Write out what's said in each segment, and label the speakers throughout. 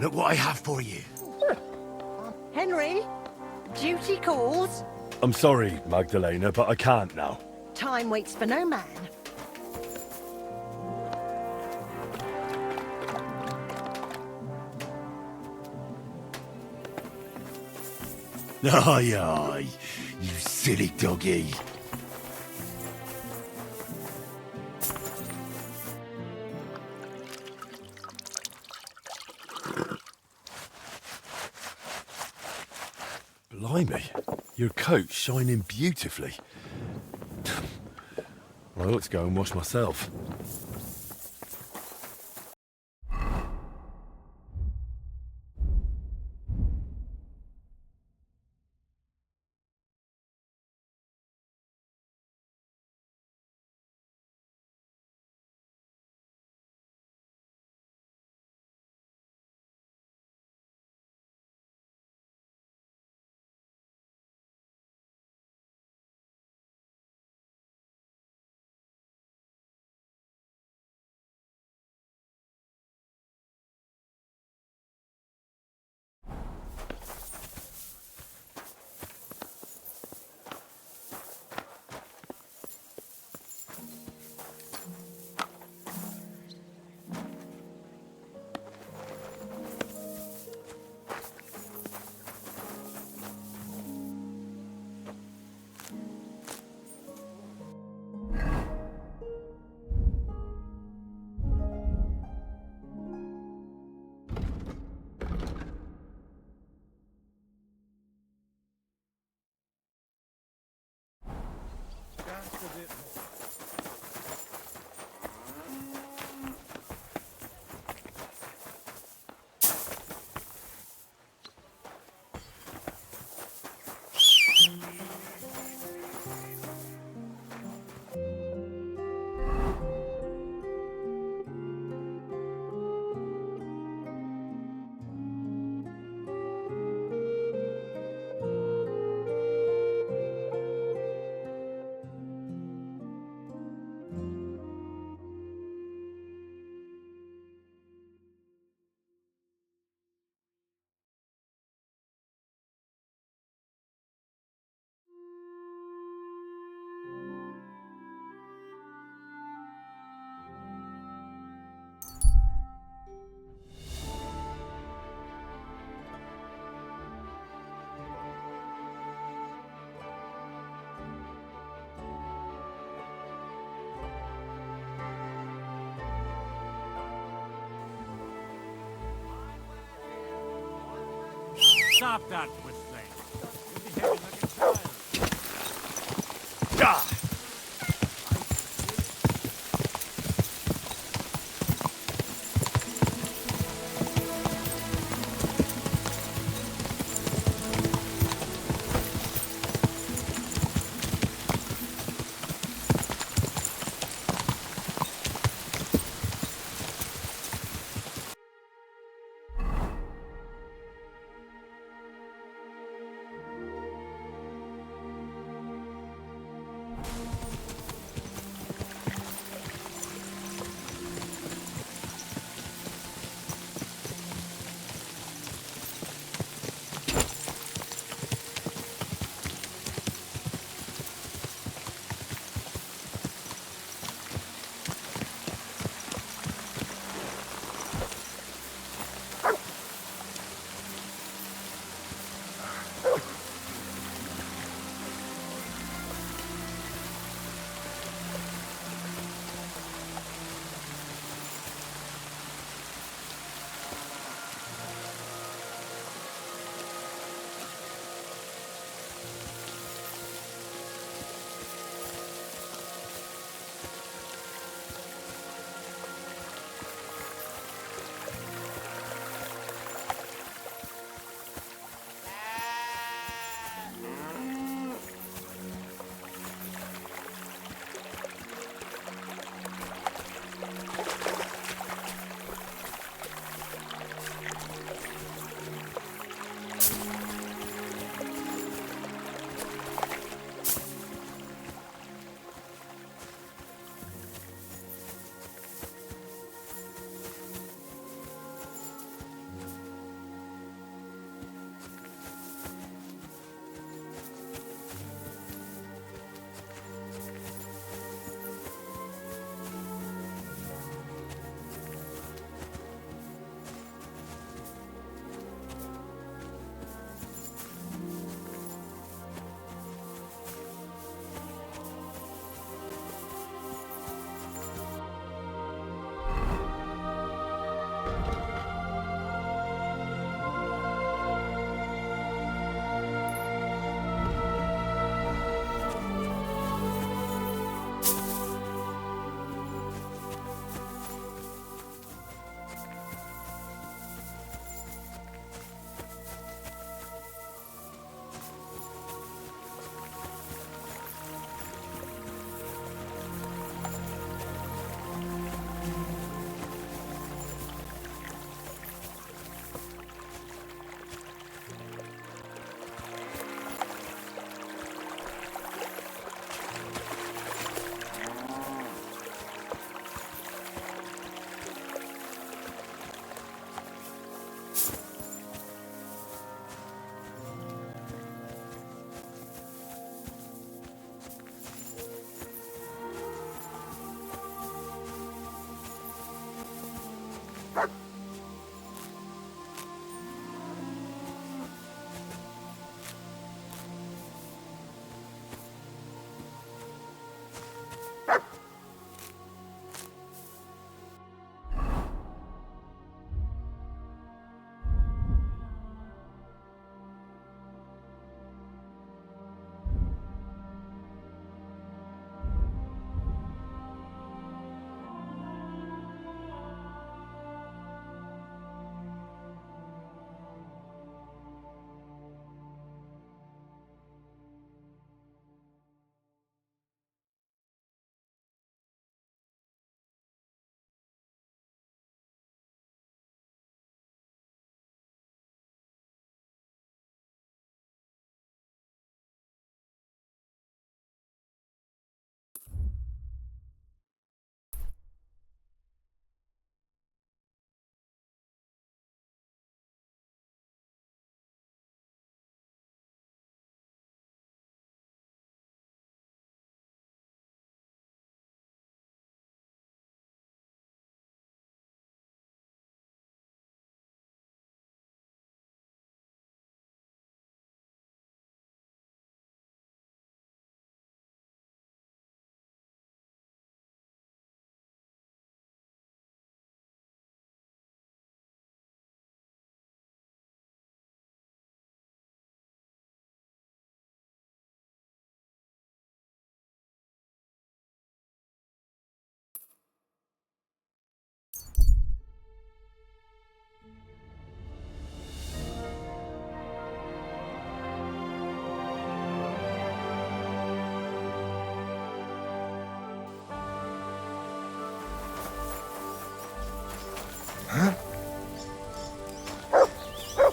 Speaker 1: Look what I have for you.
Speaker 2: Henry, duty calls.
Speaker 3: I'm sorry, Magdalena, but I can't now.
Speaker 2: Time waits for no man.
Speaker 1: Aye, aye, you silly doggy.
Speaker 3: Blimey, your coat's shining beautifully. I ought to go and wash myself.
Speaker 4: Stop that whistling. You'll be having a
Speaker 1: Ah!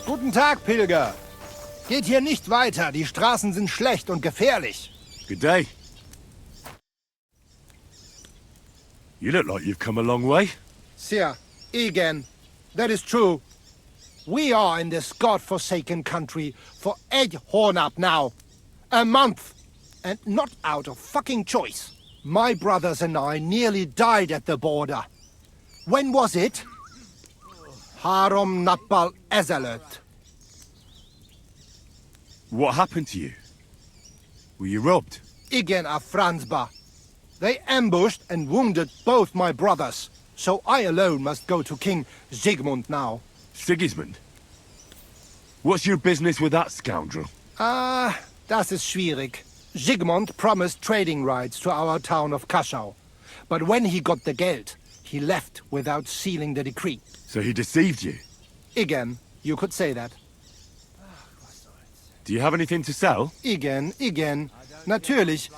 Speaker 5: Guten Tag, Pilger. Geht hier nicht weiter. Die Straßen sind schlecht und gefährlich.
Speaker 3: Good day. You look like you've come a long way.
Speaker 5: Sir, again, that is true. We are in this god-forsaken country for 8 horn up now. A month. And not out of fucking choice. My brothers and I nearly died at the border. When was it? Harom Napal Ezelot.
Speaker 3: What happened to you? Were you robbed?
Speaker 5: Igen a Franzba. They ambushed and wounded both my brothers. So I alone must go to King Sigmund now.
Speaker 3: Sigismund? What's your business with that scoundrel?
Speaker 5: Das ist schwierig. Sigmund promised trading rights to our town of Kaschau. But when he got the Geld, he left without sealing the decree.
Speaker 3: So he deceived you?
Speaker 5: Igen, you could say that.
Speaker 3: Do you have anything to sell?
Speaker 5: Igen. Natürlich.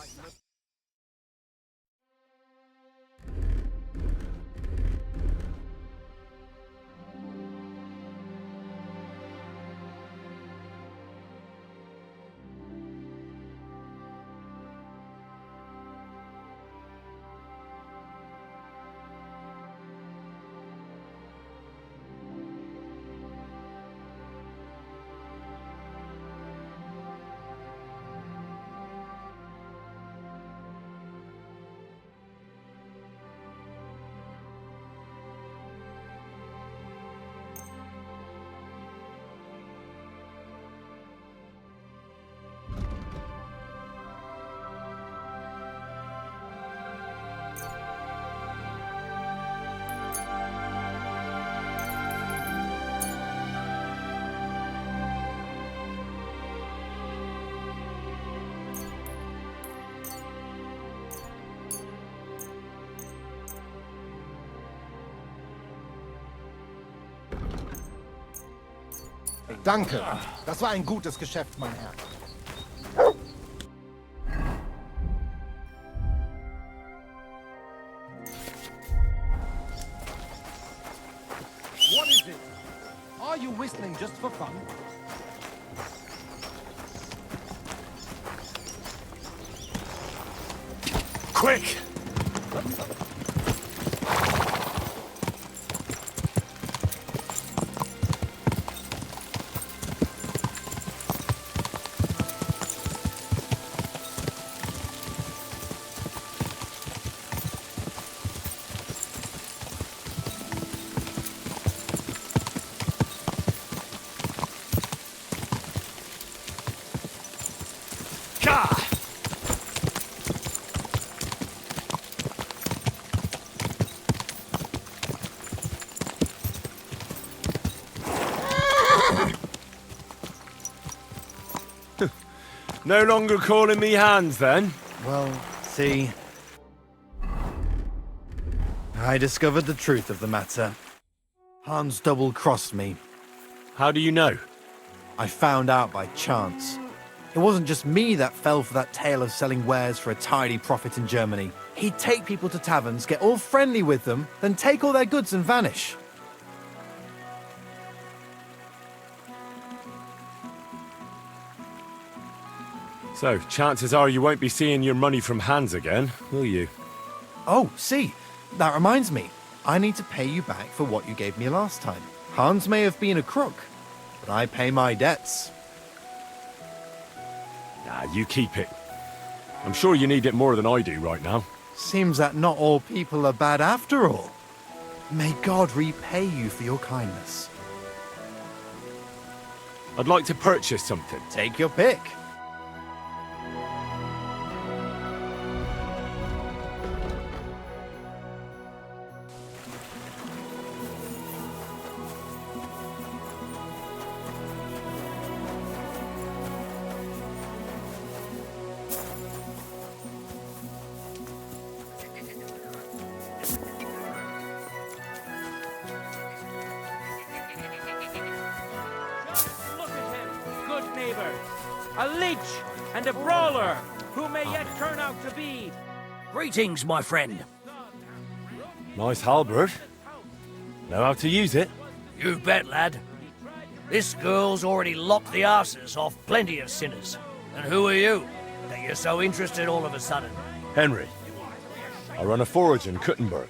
Speaker 5: Danke. Das war ein gutes Geschäft, mein Herr. What is it? Are you whistling just for fun?
Speaker 3: Quick! No longer calling me Hans, then?
Speaker 6: Well, see... I discovered the truth of the matter. Hans double-crossed me.
Speaker 3: How do you know?
Speaker 6: I found out by chance. It wasn't just me that fell for that tale of selling wares for a tidy profit in Germany. He'd take people to taverns, get all friendly with them, then take all their goods and vanish.
Speaker 3: So, chances are you won't be seeing your money from Hans again, will you?
Speaker 6: Oh, see, that reminds me. I need to pay you back for what you gave me last time. Hans may have been a crook, but I pay my debts.
Speaker 3: Nah, you keep it. I'm sure you need it more than I do right now.
Speaker 6: Seems that not all people are bad after all. May God repay you for your kindness.
Speaker 3: I'd like to purchase something.
Speaker 6: Take your pick.
Speaker 4: Look at him, good neighbors. A leech and a brawler who may yet turn out to be.
Speaker 7: Greetings, my friend.
Speaker 3: Nice halberd. Know how to use it?
Speaker 7: You bet, lad. This girl's already lopped the arses off plenty of sinners. And who are you, that you're so interested all of a sudden?
Speaker 3: Henry. I run a forge in Kuttenberg.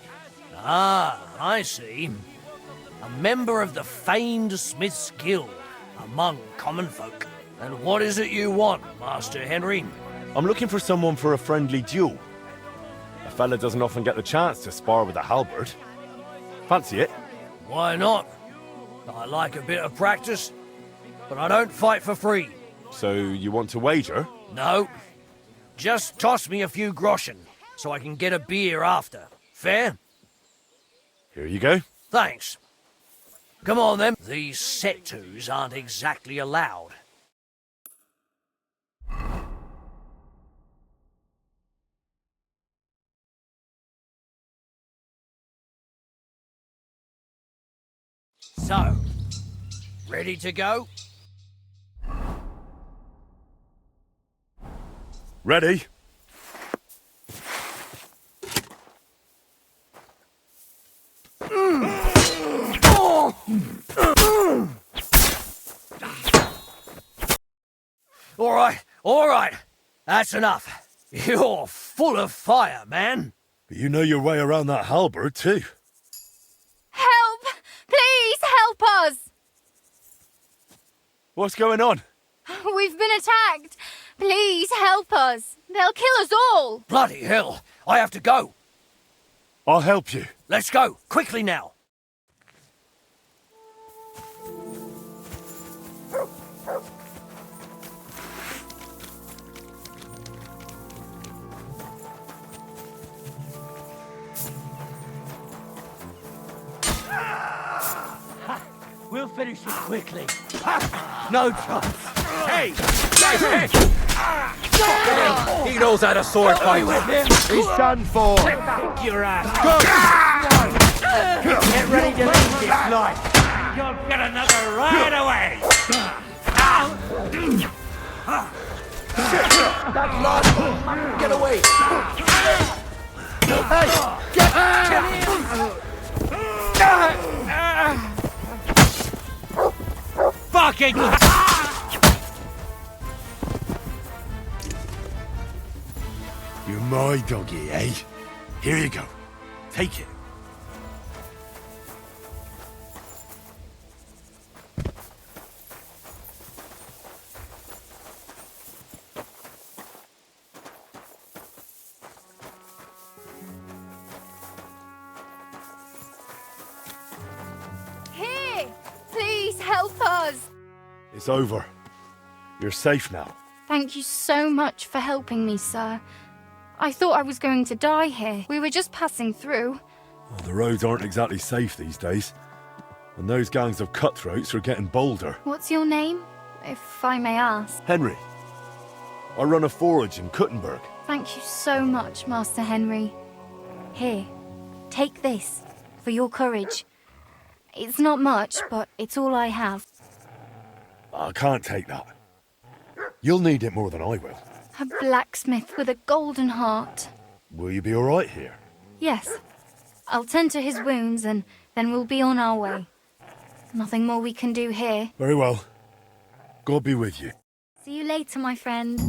Speaker 7: Ah, I see. A member of the famed Smith's Guild, among common folk. And what is it you want, Master Henry?
Speaker 3: I'm looking for someone for a friendly duel. A fella doesn't often get the chance to spar with a halberd. Fancy it?
Speaker 7: Why not? I like a bit of practice, but I don't fight for free.
Speaker 3: So you want to wager?
Speaker 7: No. Just toss me a few groschen, so I can get a beer after. Fair?
Speaker 3: Here you go.
Speaker 7: Thanks. Come on, then. These set-tos aren't exactly allowed. So, ready to go?
Speaker 3: Ready?
Speaker 7: All right. That's enough. You're full of fire, man.
Speaker 3: But you know your way around that halberd, too.
Speaker 8: Help! Please help us!
Speaker 3: What's going on?
Speaker 8: We've been attacked. Please help us. They'll kill us all.
Speaker 7: Bloody hell. I have to go.
Speaker 3: I'll help you.
Speaker 7: Let's go. Quickly now.
Speaker 4: We'll finish it quickly. No chance.
Speaker 1: Hey! Hey! He knows how to sword fight.
Speaker 5: He's done for.
Speaker 4: Your ass. Get ready to leave this life. You'll get another right away.
Speaker 1: That's lost. Get away.
Speaker 4: Fucking.
Speaker 1: You're my doggy, eh? Here you go. Take it.
Speaker 8: Here! Please help us.
Speaker 3: It's over. You're safe now.
Speaker 8: Thank you so much for helping me, sir. I thought I was going to die here. We were just passing through.
Speaker 3: Well, the roads aren't exactly safe these days. And those gangs of cutthroats are getting bolder.
Speaker 8: What's your name, if I may ask?
Speaker 3: Henry. I run a forge in Kuttenberg.
Speaker 8: Thank you so much, Master Henry. Here, take this for your courage. It's not much, but it's all I have.
Speaker 3: I can't take that. You'll need it more than I will.
Speaker 8: A blacksmith with a golden heart.
Speaker 3: Will you be all right here?
Speaker 8: Yes. I'll tend to his wounds and then we'll be on our way. Nothing more we can do here.
Speaker 3: Very well. God be with you.
Speaker 8: See you later, my friend.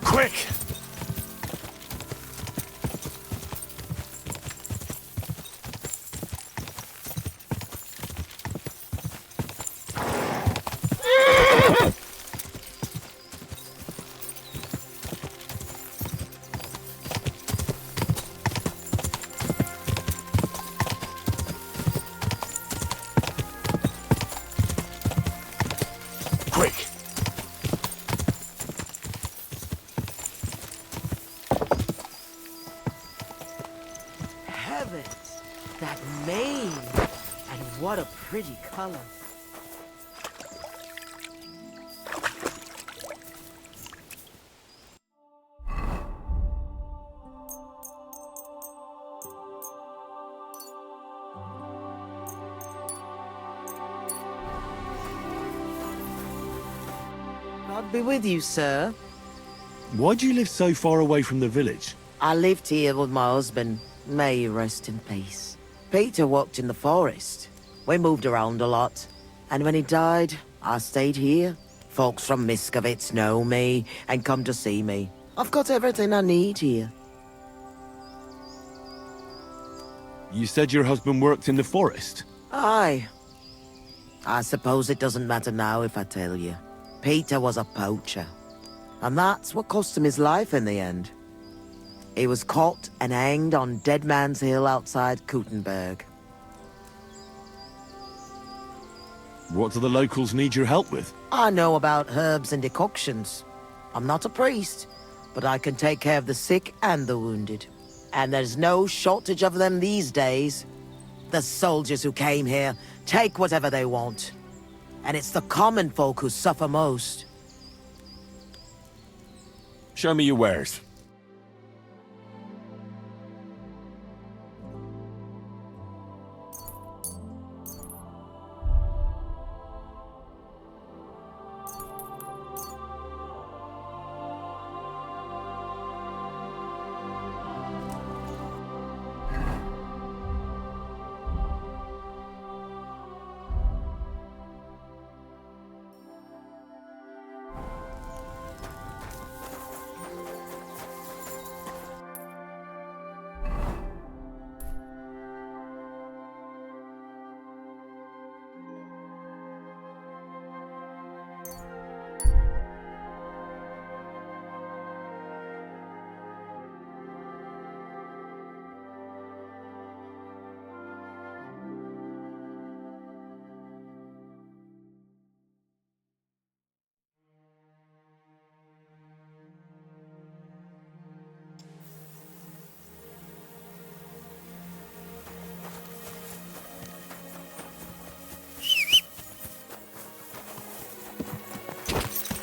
Speaker 3: Quick! Quick!
Speaker 9: Heavens, that mane! And what a pretty color. God be with you, sir.
Speaker 1: Why do you live so far away from the village?
Speaker 9: I lived here with my husband. May he rest in peace. Peter worked in the forest. We moved around a lot. And when he died, I stayed here. Folks from Miskovitz know me and come to see me. I've got everything I need here.
Speaker 1: You said your husband worked in the forest?
Speaker 9: Aye. I suppose it doesn't matter now if I tell you. Peter was a poacher. And that's what cost him his life in the end. He was caught and hanged on Dead Man's Hill outside Kuttenberg.
Speaker 1: What do the locals need your help with?
Speaker 9: I know about herbs and decoctions. I'm not a priest, but I can take care of the sick and the wounded. And there's no shortage of them these days. The soldiers who came here take whatever they want. And it's the common folk who suffer most.
Speaker 1: Show me your wares.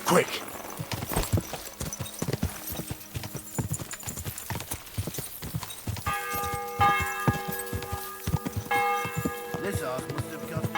Speaker 3: Quick!
Speaker 6: This house must have cost.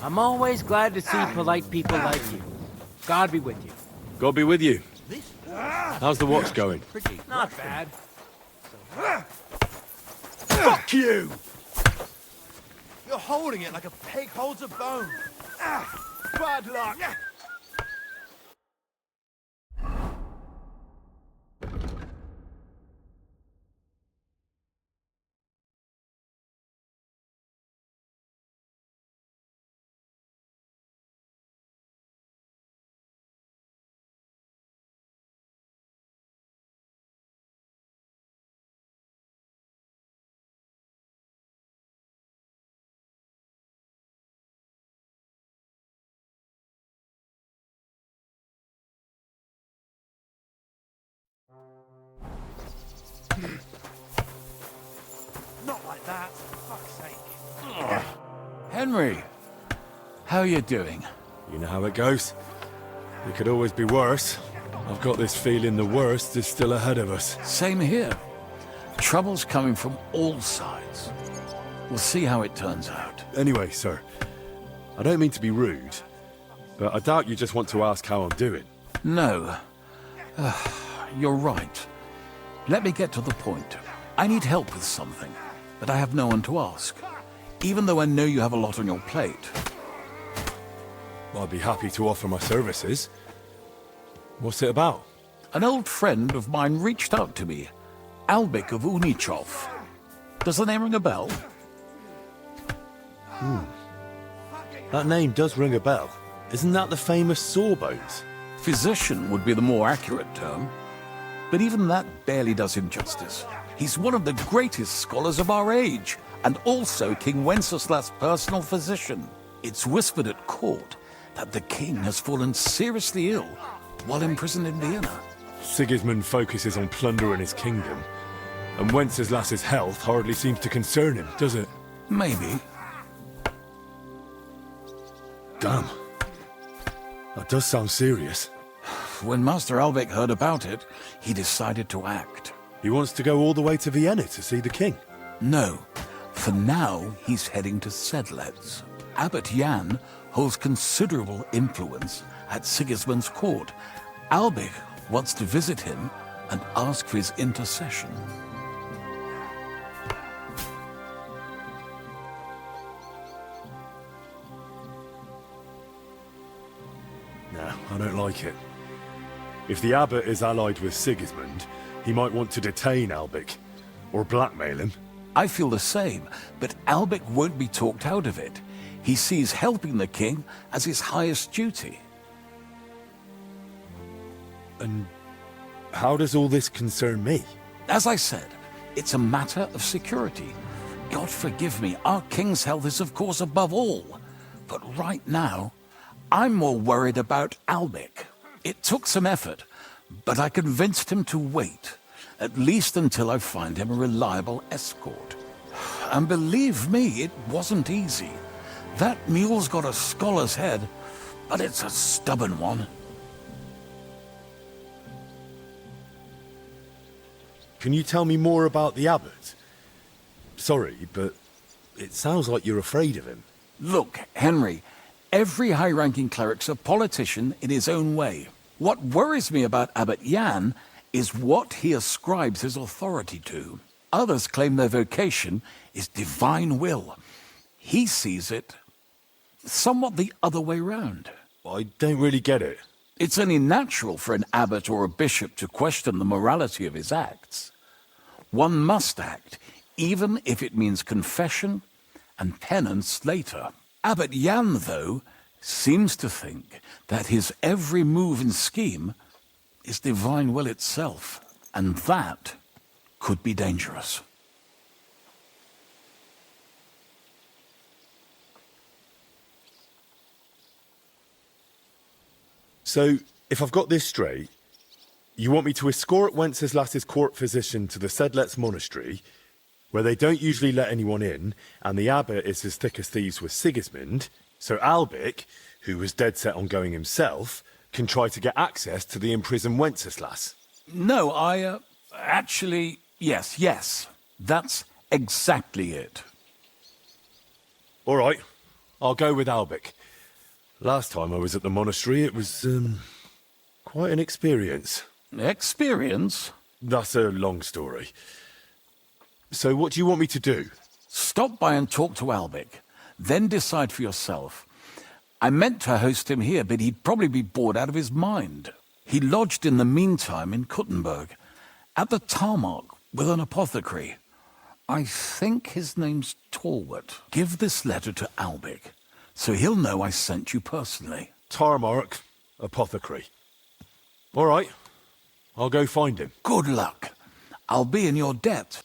Speaker 4: I'm always glad to see polite people like you. God be with you.
Speaker 3: God be with you. How's the watch going?
Speaker 4: Not bad.
Speaker 1: Fuck you!
Speaker 6: You're holding it like a pig holds a bone.
Speaker 1: Bad luck!
Speaker 6: Not like that, for fuck's sake.
Speaker 10: Henry, how you doing?
Speaker 3: You know how it goes. It could always be worse. I've got this feeling the worst is still ahead of us.
Speaker 10: Same here. Trouble's coming from all sides. We'll see how it turns out.
Speaker 3: Anyway, sir, I don't mean to be rude, but I doubt you just want to ask how I'm doing.
Speaker 10: No. You're right. Let me get to the point. I need help with something, but I have no one to ask, even though I know you have a lot on your plate.
Speaker 3: I'd be happy to offer my services. What's it about?
Speaker 10: An old friend of mine reached out to me, Albik of Unichov. Does the name ring a bell?
Speaker 3: That name does ring a bell. Isn't that the famous Sawbones?
Speaker 10: Physician would be the more accurate term. But even that barely does him justice. He's one of the greatest scholars of our age, and also King Wenceslas' personal physician. It's whispered at court that the king has fallen seriously ill while imprisoned in Vienna.
Speaker 3: Sigismund focuses on plundering his kingdom, and Wenceslas's health hardly seems to concern him, does it?
Speaker 10: Maybe.
Speaker 3: Damn. That does sound serious.
Speaker 10: When Master Albek heard about it, he decided to act.
Speaker 3: He wants to go all the way to Vienna to see the king.
Speaker 10: No. For now, he's heading to Sedlec. Abbot Jan holds considerable influence at Sigismund's court. Albek wants to visit him and ask for his intercession.
Speaker 3: No, I don't like it. If the abbot is allied with Sigismund, he might want to detain Albik, or blackmail him.
Speaker 10: I feel the same, but Albik won't be talked out of it. He sees helping the king as his highest duty.
Speaker 3: And how does all this concern me?
Speaker 10: As I said, it's a matter of security. God forgive me, our king's health is of course above all. But right now, I'm more worried about Albik. It took some effort, but I convinced him to wait, at least until I find him a reliable escort. And believe me, it wasn't easy. That mule's got a scholar's head, but it's a stubborn one.
Speaker 3: Can you tell me more about the abbot? Sorry, but it sounds like you're afraid of him.
Speaker 10: Look, Henry, every high-ranking cleric's a politician in his own way. What worries me about Abbot Jan is what he ascribes his authority to. Others claim their vocation is divine will. He sees it somewhat the other way round.
Speaker 3: I don't really get it.
Speaker 10: It's only natural for an abbot or a bishop to question the morality of his acts. One must act, even if it means confession and penance later. Abbot Jan, though, seems to think that his every move and scheme is divine will itself, and that could be dangerous.
Speaker 3: So, if I've got this straight, you want me to escort Wenceslas's court physician to the Sedlec monastery, where they don't usually let anyone in, and the abbot is as thick as thieves with Sigismund, so Albik, who was dead set on going himself, can try to get access to the imprisoned Wenceslas.
Speaker 10: No, actually, yes. That's exactly it.
Speaker 3: All right, I'll go with Albic. Last time I was at the monastery, it was, quite an experience.
Speaker 10: Experience?
Speaker 3: That's a long story. So what do you want me to do?
Speaker 10: Stop by and talk to Albic. Then decide for yourself. I meant to host him here, but he'd probably be bored out of his mind. He lodged in the meantime in Kuttenberg, at the Tarmac with an apothecary. I think his name's Talbot. Give this letter to Albic, so he'll know I sent you personally.
Speaker 3: Tarmac, apothecary. All right, I'll go find him.
Speaker 10: Good luck. I'll be in your debt.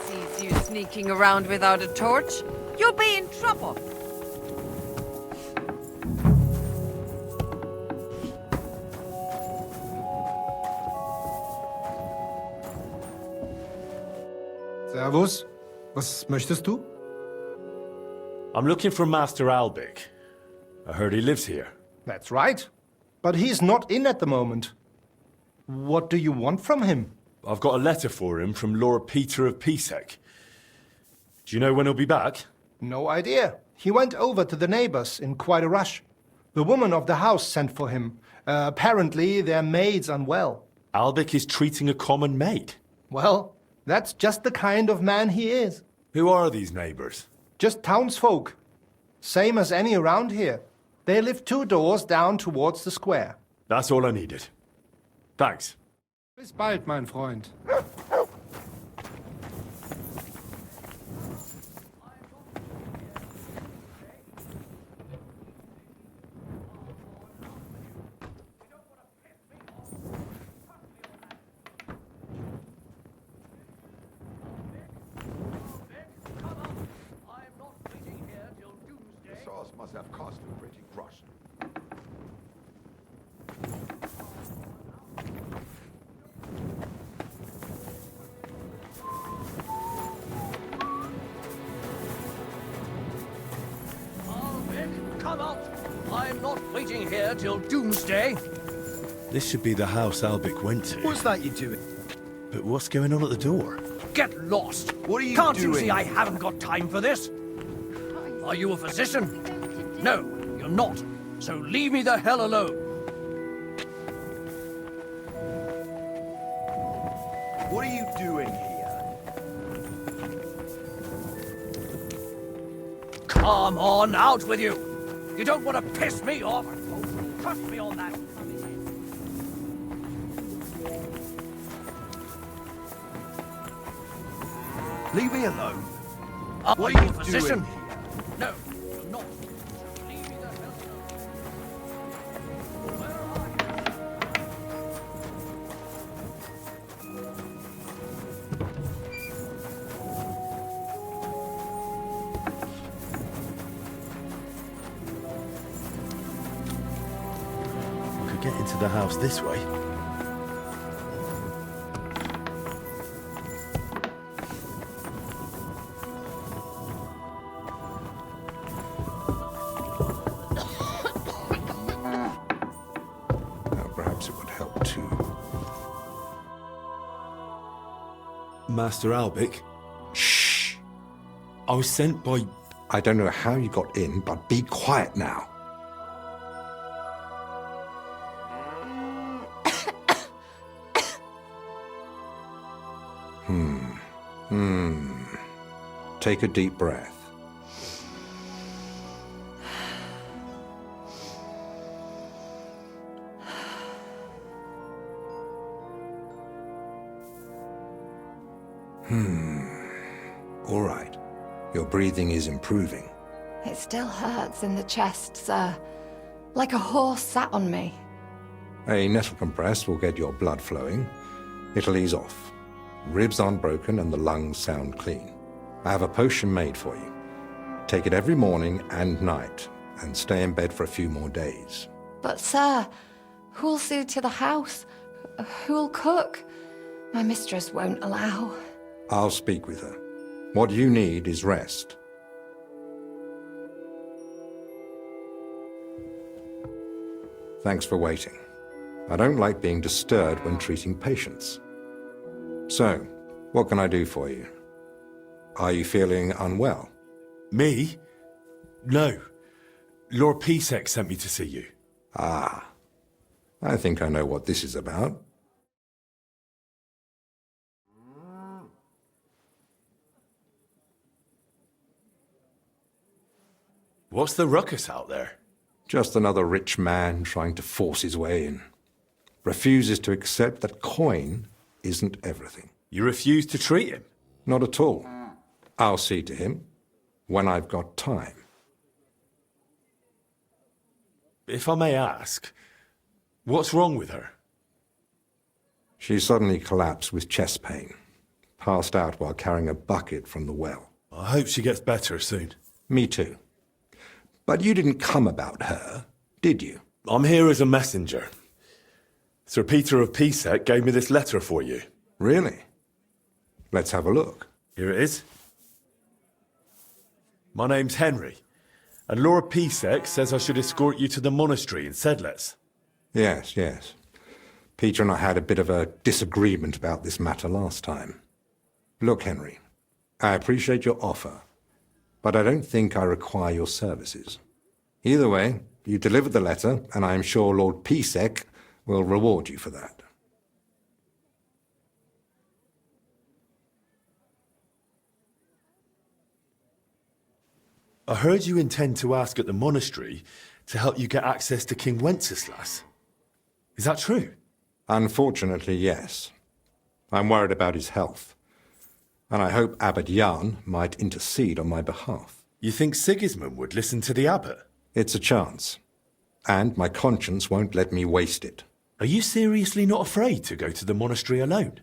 Speaker 11: Sees you sneaking around without a torch, you'll be in trouble.
Speaker 5: Servus. Was möchtest du?
Speaker 3: I'm looking for Master Albic. I heard he lives here.
Speaker 5: That's right. But he's not in at the moment. What do you want from him?
Speaker 3: I've got a letter for him from Lord Peter of Pisek. Do you know when he'll be back?
Speaker 5: No idea. He went over to the neighbors in quite a rush. The woman of the house sent for him. Apparently their maid's unwell.
Speaker 3: Albic is treating a common maid.
Speaker 5: Well, that's just the kind of man he is.
Speaker 3: Who are these neighbors?
Speaker 5: Just townsfolk. Same as any around here. They live 2 doors down towards the square.
Speaker 3: That's all I needed. Thanks.
Speaker 5: Bis bald, mein Freund.
Speaker 1: Sauce must have cost a pretty groschen.
Speaker 7: Come out! I'm not waiting here till doomsday.
Speaker 3: This should be the house Albic went to.
Speaker 6: What's that you doing?
Speaker 3: But what's going on at the door?
Speaker 7: Get lost!
Speaker 6: What are you
Speaker 7: Can't
Speaker 6: doing?
Speaker 7: you see I haven't got time for this? Are you a physician? No, you're not. So leave me the hell alone.
Speaker 6: What are you doing here?
Speaker 7: Come on, out with you! You don't want to piss me off? Trust me on that.
Speaker 6: Leave me alone.
Speaker 7: What are you a physician? No, you're not. Leave me the hell alone. Where are
Speaker 3: I could get into the house this way. Master Albic.
Speaker 12: Shh.
Speaker 3: I was sent by...
Speaker 12: I don't know how you got in, but be quiet now. Take a deep breath. All right. Your breathing is improving.
Speaker 11: It still hurts in the chest, sir. Like a horse sat on me.
Speaker 12: A nettle compress will get your blood flowing. It'll ease off. Ribs aren't broken and the lungs sound clean. I have a potion made for you. Take it every morning and night, and stay in bed for a few more days.
Speaker 11: But, sir, who'll see to the house? Who'll cook? My mistress won't allow.
Speaker 12: I'll speak with her. What you need is rest. Thanks for waiting. I don't like being disturbed when treating patients. So, what can I do for you? Are you feeling unwell?
Speaker 3: Me? No. Lord Pisek sent me to see you.
Speaker 12: Ah. I think I know what this is about.
Speaker 3: What's the ruckus out there?
Speaker 12: Just another rich man trying to force his way in. Refuses to accept that coin isn't everything.
Speaker 3: You refuse to treat him?
Speaker 12: Not at all. I'll see to him when I've got time.
Speaker 3: If I may ask, what's wrong with her?
Speaker 12: She suddenly collapsed with chest pain. Passed out while carrying a bucket from the well.
Speaker 3: I hope she gets better soon.
Speaker 12: Me too. But you didn't come about her, did you?
Speaker 3: I'm here as a messenger. Sir Peter of Pisek gave me this letter for you.
Speaker 12: Really? Let's have a look.
Speaker 3: Here it is. My name's Henry, and Lord Pisek says I should escort you to the monastery in Sedlitz.
Speaker 12: Yes, yes. Peter and I had a bit of a disagreement about this matter last time. Look, Henry, I appreciate your offer, but I don't think I require your services. Either way, you delivered the letter, and I am sure Lord Pisek will reward you for that.
Speaker 3: I heard you intend to ask at the monastery to help you get access to King Wenceslas. Is that true?
Speaker 12: Unfortunately, yes. I'm worried about his health, and I hope Abbot Jan might intercede on my behalf.
Speaker 3: You think Sigismund would listen to the abbot?
Speaker 12: It's a chance, and my conscience won't let me waste it.
Speaker 3: Are you seriously not afraid to go to the monastery alone?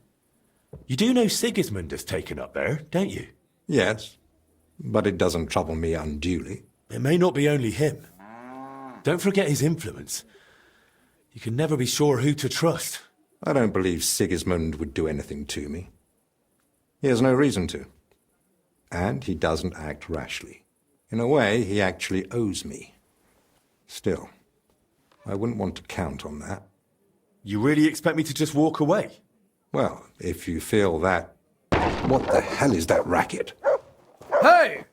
Speaker 3: You do know Sigismund has taken up there, don't you?
Speaker 12: Yes, but it doesn't trouble me unduly.
Speaker 3: It may not be only him. Don't forget his influence. You can never be sure who to trust.
Speaker 12: I don't believe Sigismund would do anything to me. He has no reason to. And he doesn't act rashly. In a way, he actually owes me. Still, I wouldn't want to count on that.
Speaker 3: You really expect me to just walk away?
Speaker 12: Well, if you feel that... What the hell is that racket?
Speaker 7: Hey!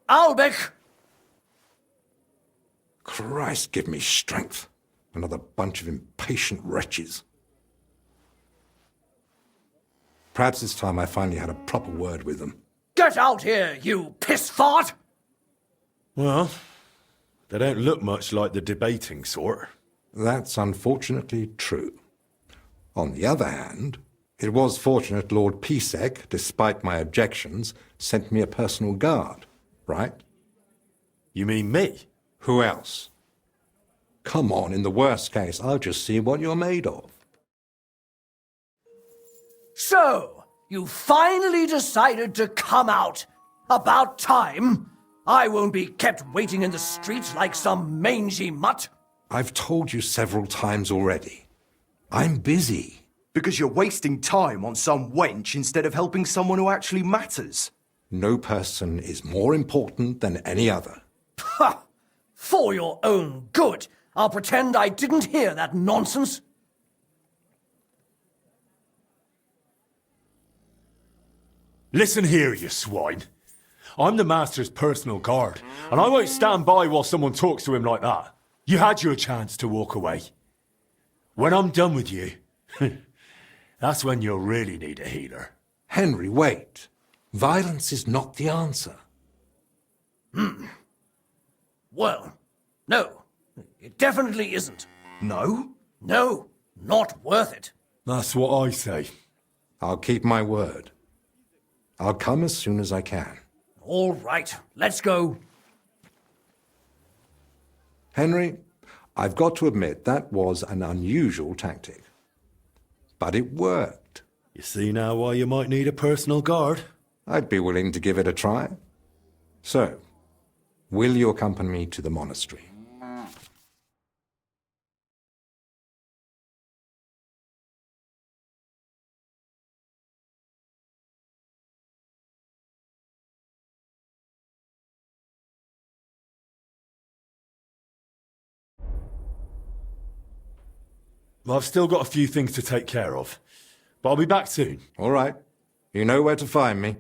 Speaker 7: Albic!
Speaker 12: Christ, give me strength. Another bunch of impatient wretches. Perhaps it's time I finally had a proper word with them.
Speaker 7: Get out here, you piss fart!
Speaker 3: Well, they don't look much like the debating sort.
Speaker 12: That's unfortunately true. On the other hand, it was fortunate Lord Pisek, despite my objections, sent me a personal guard, right?
Speaker 3: You mean me?
Speaker 12: Who else? Come on, in the worst case, I'll just see what you're made of.
Speaker 7: So, you finally decided to come out. About time. I won't be kept waiting in the streets like some mangy mutt.
Speaker 12: I've told you several times already. I'm busy.
Speaker 1: Because you're wasting time on some wench instead of helping someone who actually matters.
Speaker 12: No person is more important than any other.
Speaker 7: Ha! For your own good, I'll pretend I didn't hear that nonsense.
Speaker 3: Listen here, you swine. I'm the Master's personal guard, and I won't stand by while someone talks to him like that. You had your chance to walk away. When I'm done with you, that's when you'll really need a healer.
Speaker 12: Henry, wait. Violence is not the answer.
Speaker 7: Well, no, it definitely isn't.
Speaker 3: No?
Speaker 7: No, not worth it.
Speaker 3: That's what I say.
Speaker 12: I'll keep my word. I'll come as soon as I can.
Speaker 7: All right, let's go.
Speaker 12: Henry, I've got to admit that was an unusual tactic. But it worked.
Speaker 3: You see now why you might need a personal guard?
Speaker 12: I'd be willing to give it a try. So, will you accompany me to the monastery?
Speaker 3: Well, I've still got a few things to take care of, but I'll be back soon.
Speaker 12: All right. You know where to find me.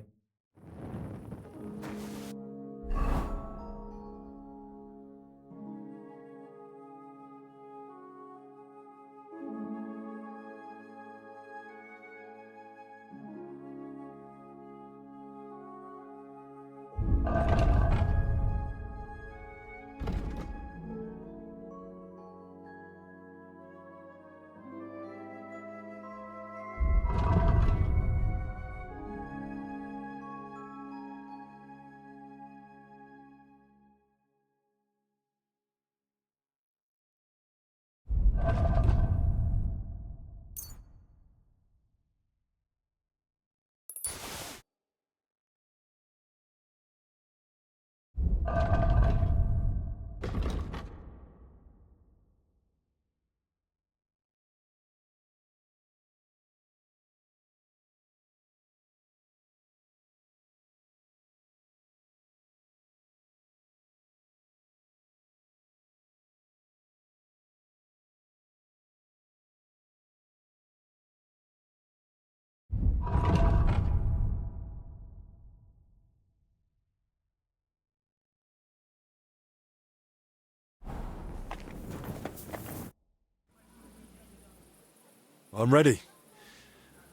Speaker 3: I'm ready.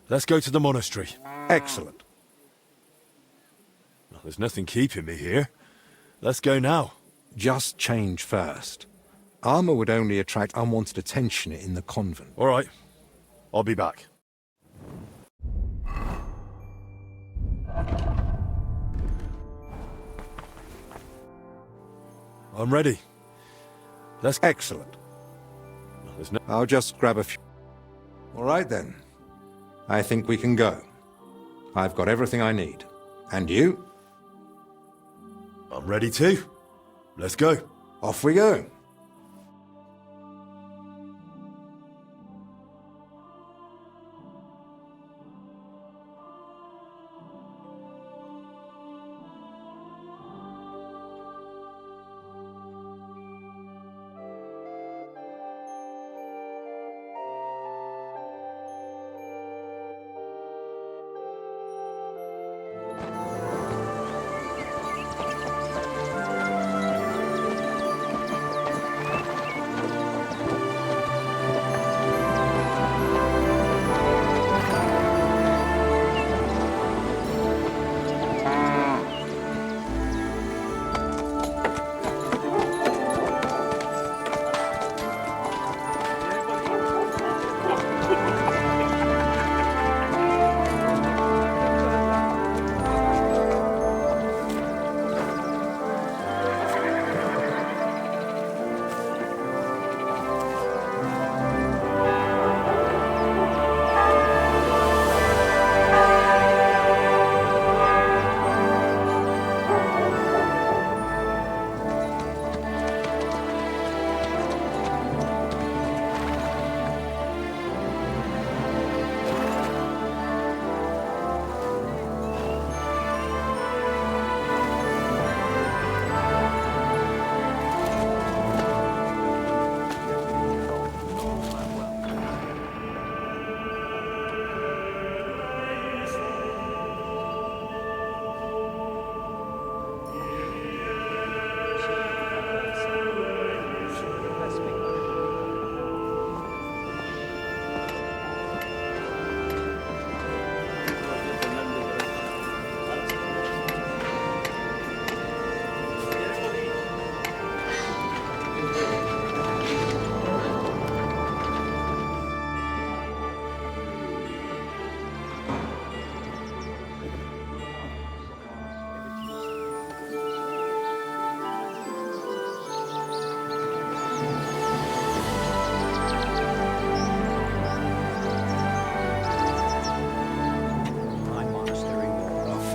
Speaker 3: Let's go to the monastery.
Speaker 12: Excellent.
Speaker 3: Well, there's nothing keeping me here. Let's go now.
Speaker 12: Just change first. Armor would only attract unwanted attention in the convent.
Speaker 3: All right. I'll be back. I'm ready. Let's...
Speaker 12: Excellent.
Speaker 3: Well, there's no...
Speaker 12: I'll just grab a few... All right, then. I think we can go. I've got everything I need. And you?
Speaker 3: I'm ready too. Let's go.
Speaker 12: Off we go.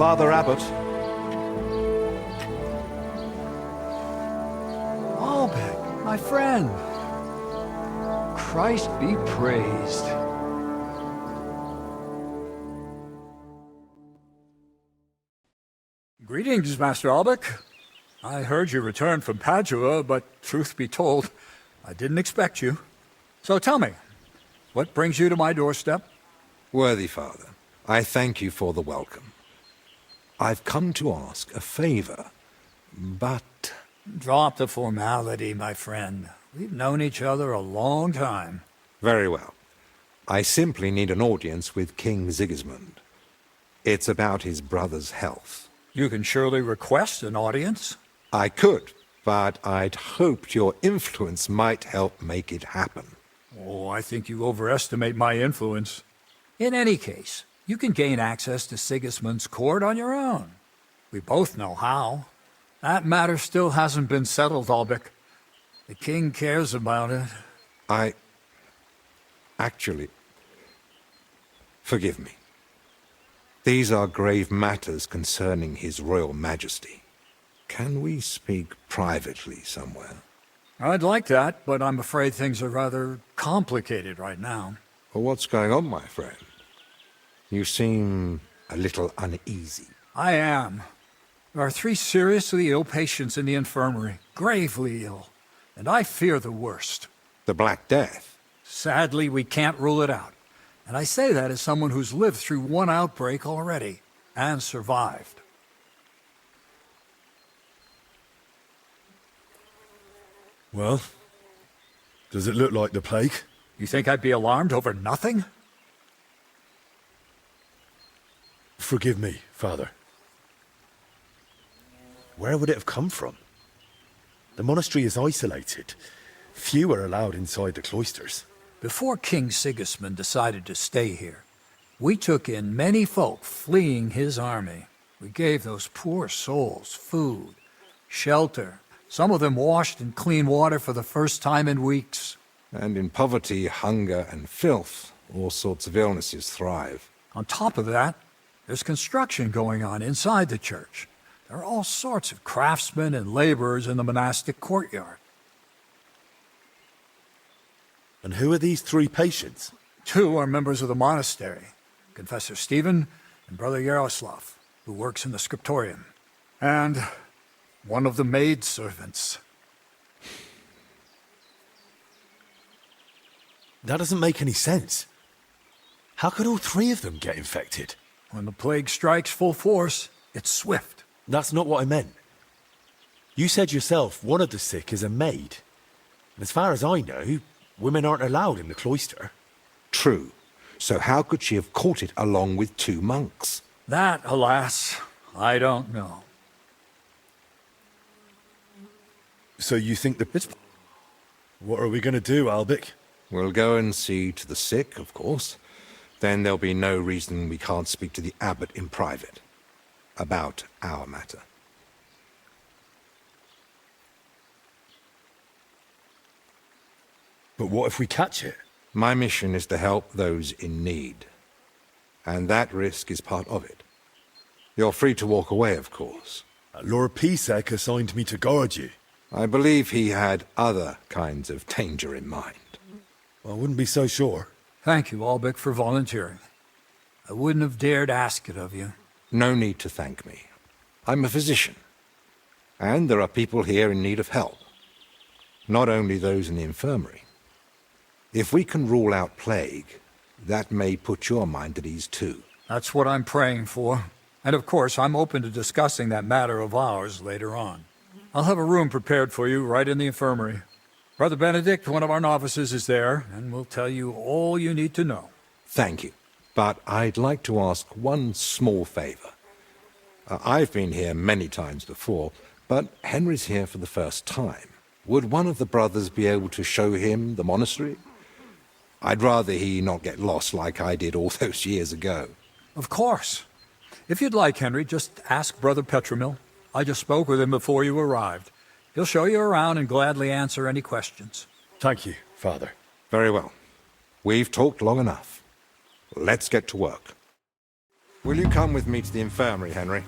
Speaker 12: Father Abbot.
Speaker 13: Albert, my friend. Christ be praised. Greetings, Master Albec. I heard you returned from Padua, but truth be told, I didn't expect you. So tell me, what brings you to my doorstep?
Speaker 12: Worthy Father, I thank you for the welcome. I've come to ask a favor, but...
Speaker 13: Drop the formality, my friend. We've known each other a long time.
Speaker 12: Very well. I simply need an audience with King Sigismund. It's about his brother's health.
Speaker 13: You can surely request an audience.
Speaker 12: I could, but I'd hoped your influence might help make it happen.
Speaker 13: Oh, I think you overestimate my influence. In any case, you can gain access to Sigismund's court on your own. We both know how. That matter still hasn't been settled, Albec. The king cares about it.
Speaker 12: Actually, forgive me. These are grave matters concerning His Royal Majesty. Can we speak privately somewhere?
Speaker 13: I'd like that, but I'm afraid things are rather complicated right now.
Speaker 12: Well, what's going on, my friend? You seem a little uneasy.
Speaker 13: I am. There are 3 seriously ill patients in the infirmary, gravely ill, and I fear the worst.
Speaker 12: The Black Death?
Speaker 13: Sadly, we can't rule it out. And I say that as someone who's lived through one outbreak already, and survived.
Speaker 3: Well, does it look like the plague?
Speaker 13: You think I'd be alarmed over nothing?
Speaker 3: Forgive me, Father. Where would it have come from? The monastery is isolated. Few are allowed inside the cloisters.
Speaker 13: Before King Sigismund decided to stay here, we took in many folk fleeing his army. We gave those poor souls food, shelter. Some of them washed in clean water for the first time in weeks.
Speaker 12: And in poverty, hunger, and filth, all sorts of illnesses thrive.
Speaker 13: On top of that, there's construction going on inside the church. There are all sorts of craftsmen and laborers in the monastic courtyard.
Speaker 3: And who are these 3 patients?
Speaker 13: 2 are members of the monastery, Confessor Stephen and Brother Yaroslav, who works in the scriptorium, and one of the maidservants.
Speaker 3: That doesn't make any sense. How could all 3 of them get infected?
Speaker 13: When the plague strikes full force, it's swift.
Speaker 3: That's not what I meant. You said yourself one of the sick is a maid. And as far as I know, women aren't allowed in the cloister.
Speaker 12: True. So how could she have caught it along with 2 monks?
Speaker 13: That, alas, I don't know.
Speaker 3: So you think What are we going to do, Albec?
Speaker 12: We'll go and see to the sick, of course. Then there'll be no reason we can't speak to the abbot in private about our matter.
Speaker 3: But what if we catch it?
Speaker 12: My mission is to help those in need. And that risk is part of it. You're free to walk away, of course.
Speaker 3: Lord Pisek assigned me to guard you.
Speaker 12: I believe he had other kinds of danger in mind.
Speaker 3: I wouldn't be so sure.
Speaker 13: Thank you, Albec, for volunteering. I wouldn't have dared ask it of you.
Speaker 12: No need to thank me. I'm a physician. And there are people here in need of help. Not only those in the infirmary. If we can rule out plague, that may put your mind at ease too.
Speaker 13: That's what I'm praying for. And of course, I'm open to discussing that matter of ours later on. I'll have a room prepared for you right in the infirmary. Brother Benedict, one of our novices, is there, and will tell you all you need to know.
Speaker 12: Thank you. But I'd like to ask one small favor. I've been here many times before, but Henry's here for the first time. Would one of the brothers be able to show him the monastery? I'd rather he not get lost like I did all those years ago.
Speaker 13: Of course. If you'd like, Henry, just ask Brother Petramil. I just spoke with him before you arrived. He'll show you around and gladly answer any questions.
Speaker 3: Thank you, Father.
Speaker 12: Very well. We've talked long enough. Let's get to work. Will you come with me to the infirmary, Henry?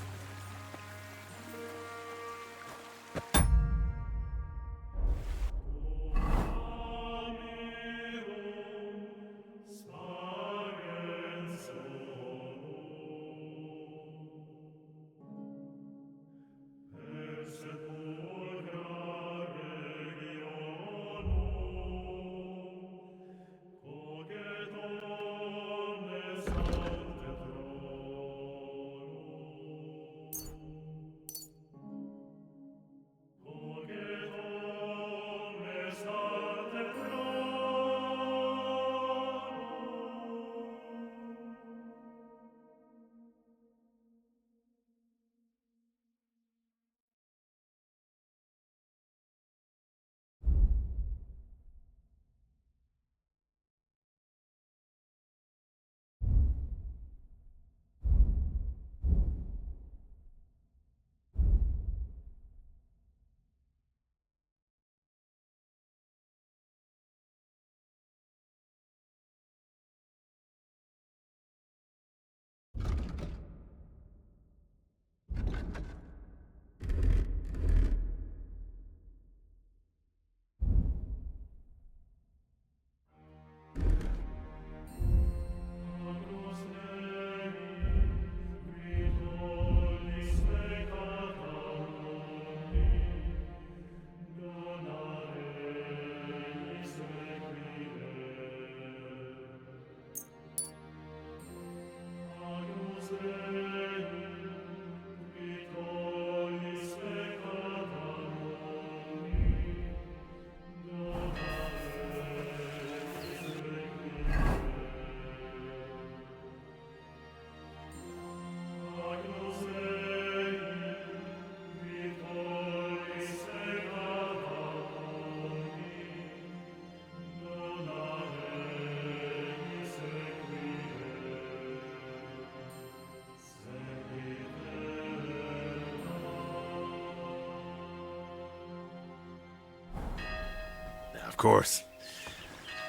Speaker 3: Of course.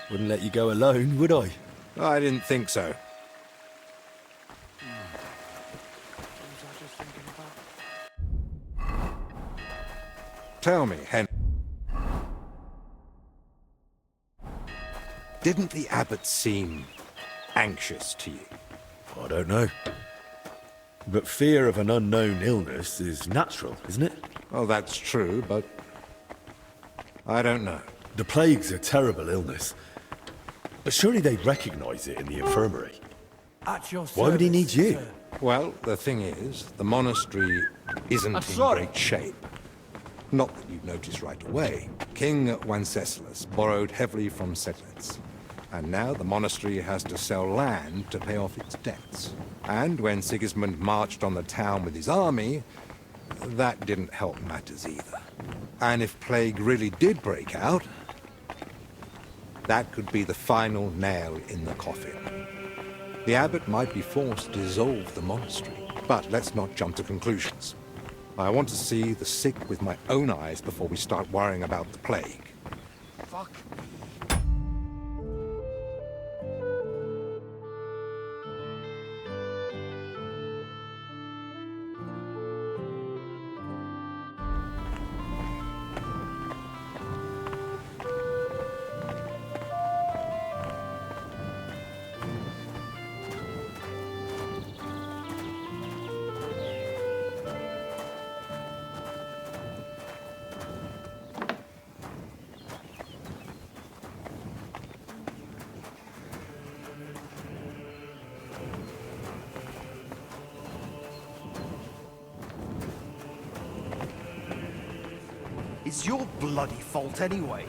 Speaker 3: Wouldn't let you go alone, would I?
Speaker 12: I didn't think so. Tell me, Henry. Didn't the abbot seem anxious to you?
Speaker 3: I don't know. But fear of an unknown illness is natural, isn't it?
Speaker 12: Well, that's true, but I don't know.
Speaker 3: The plague's a terrible illness. But surely they'd recognize it in the infirmary.
Speaker 7: At your
Speaker 3: Why would he need
Speaker 7: service,
Speaker 3: you?
Speaker 7: sir.
Speaker 12: Well, the thing is, the monastery isn't in great shape. Not that you'd notice right away. King Wenceslas borrowed heavily from settlers. And now the monastery has to sell land to pay off its debts. And when Sigismund marched on the town with his army, that didn't help matters either. And if plague really did break out, that could be the final nail in the coffin. The abbot might be forced to dissolve the monastery. But let's not jump to conclusions. I want to see the sick with my own eyes before we start worrying about the plague.
Speaker 7: Fuck.
Speaker 14: It's your bloody fault anyway.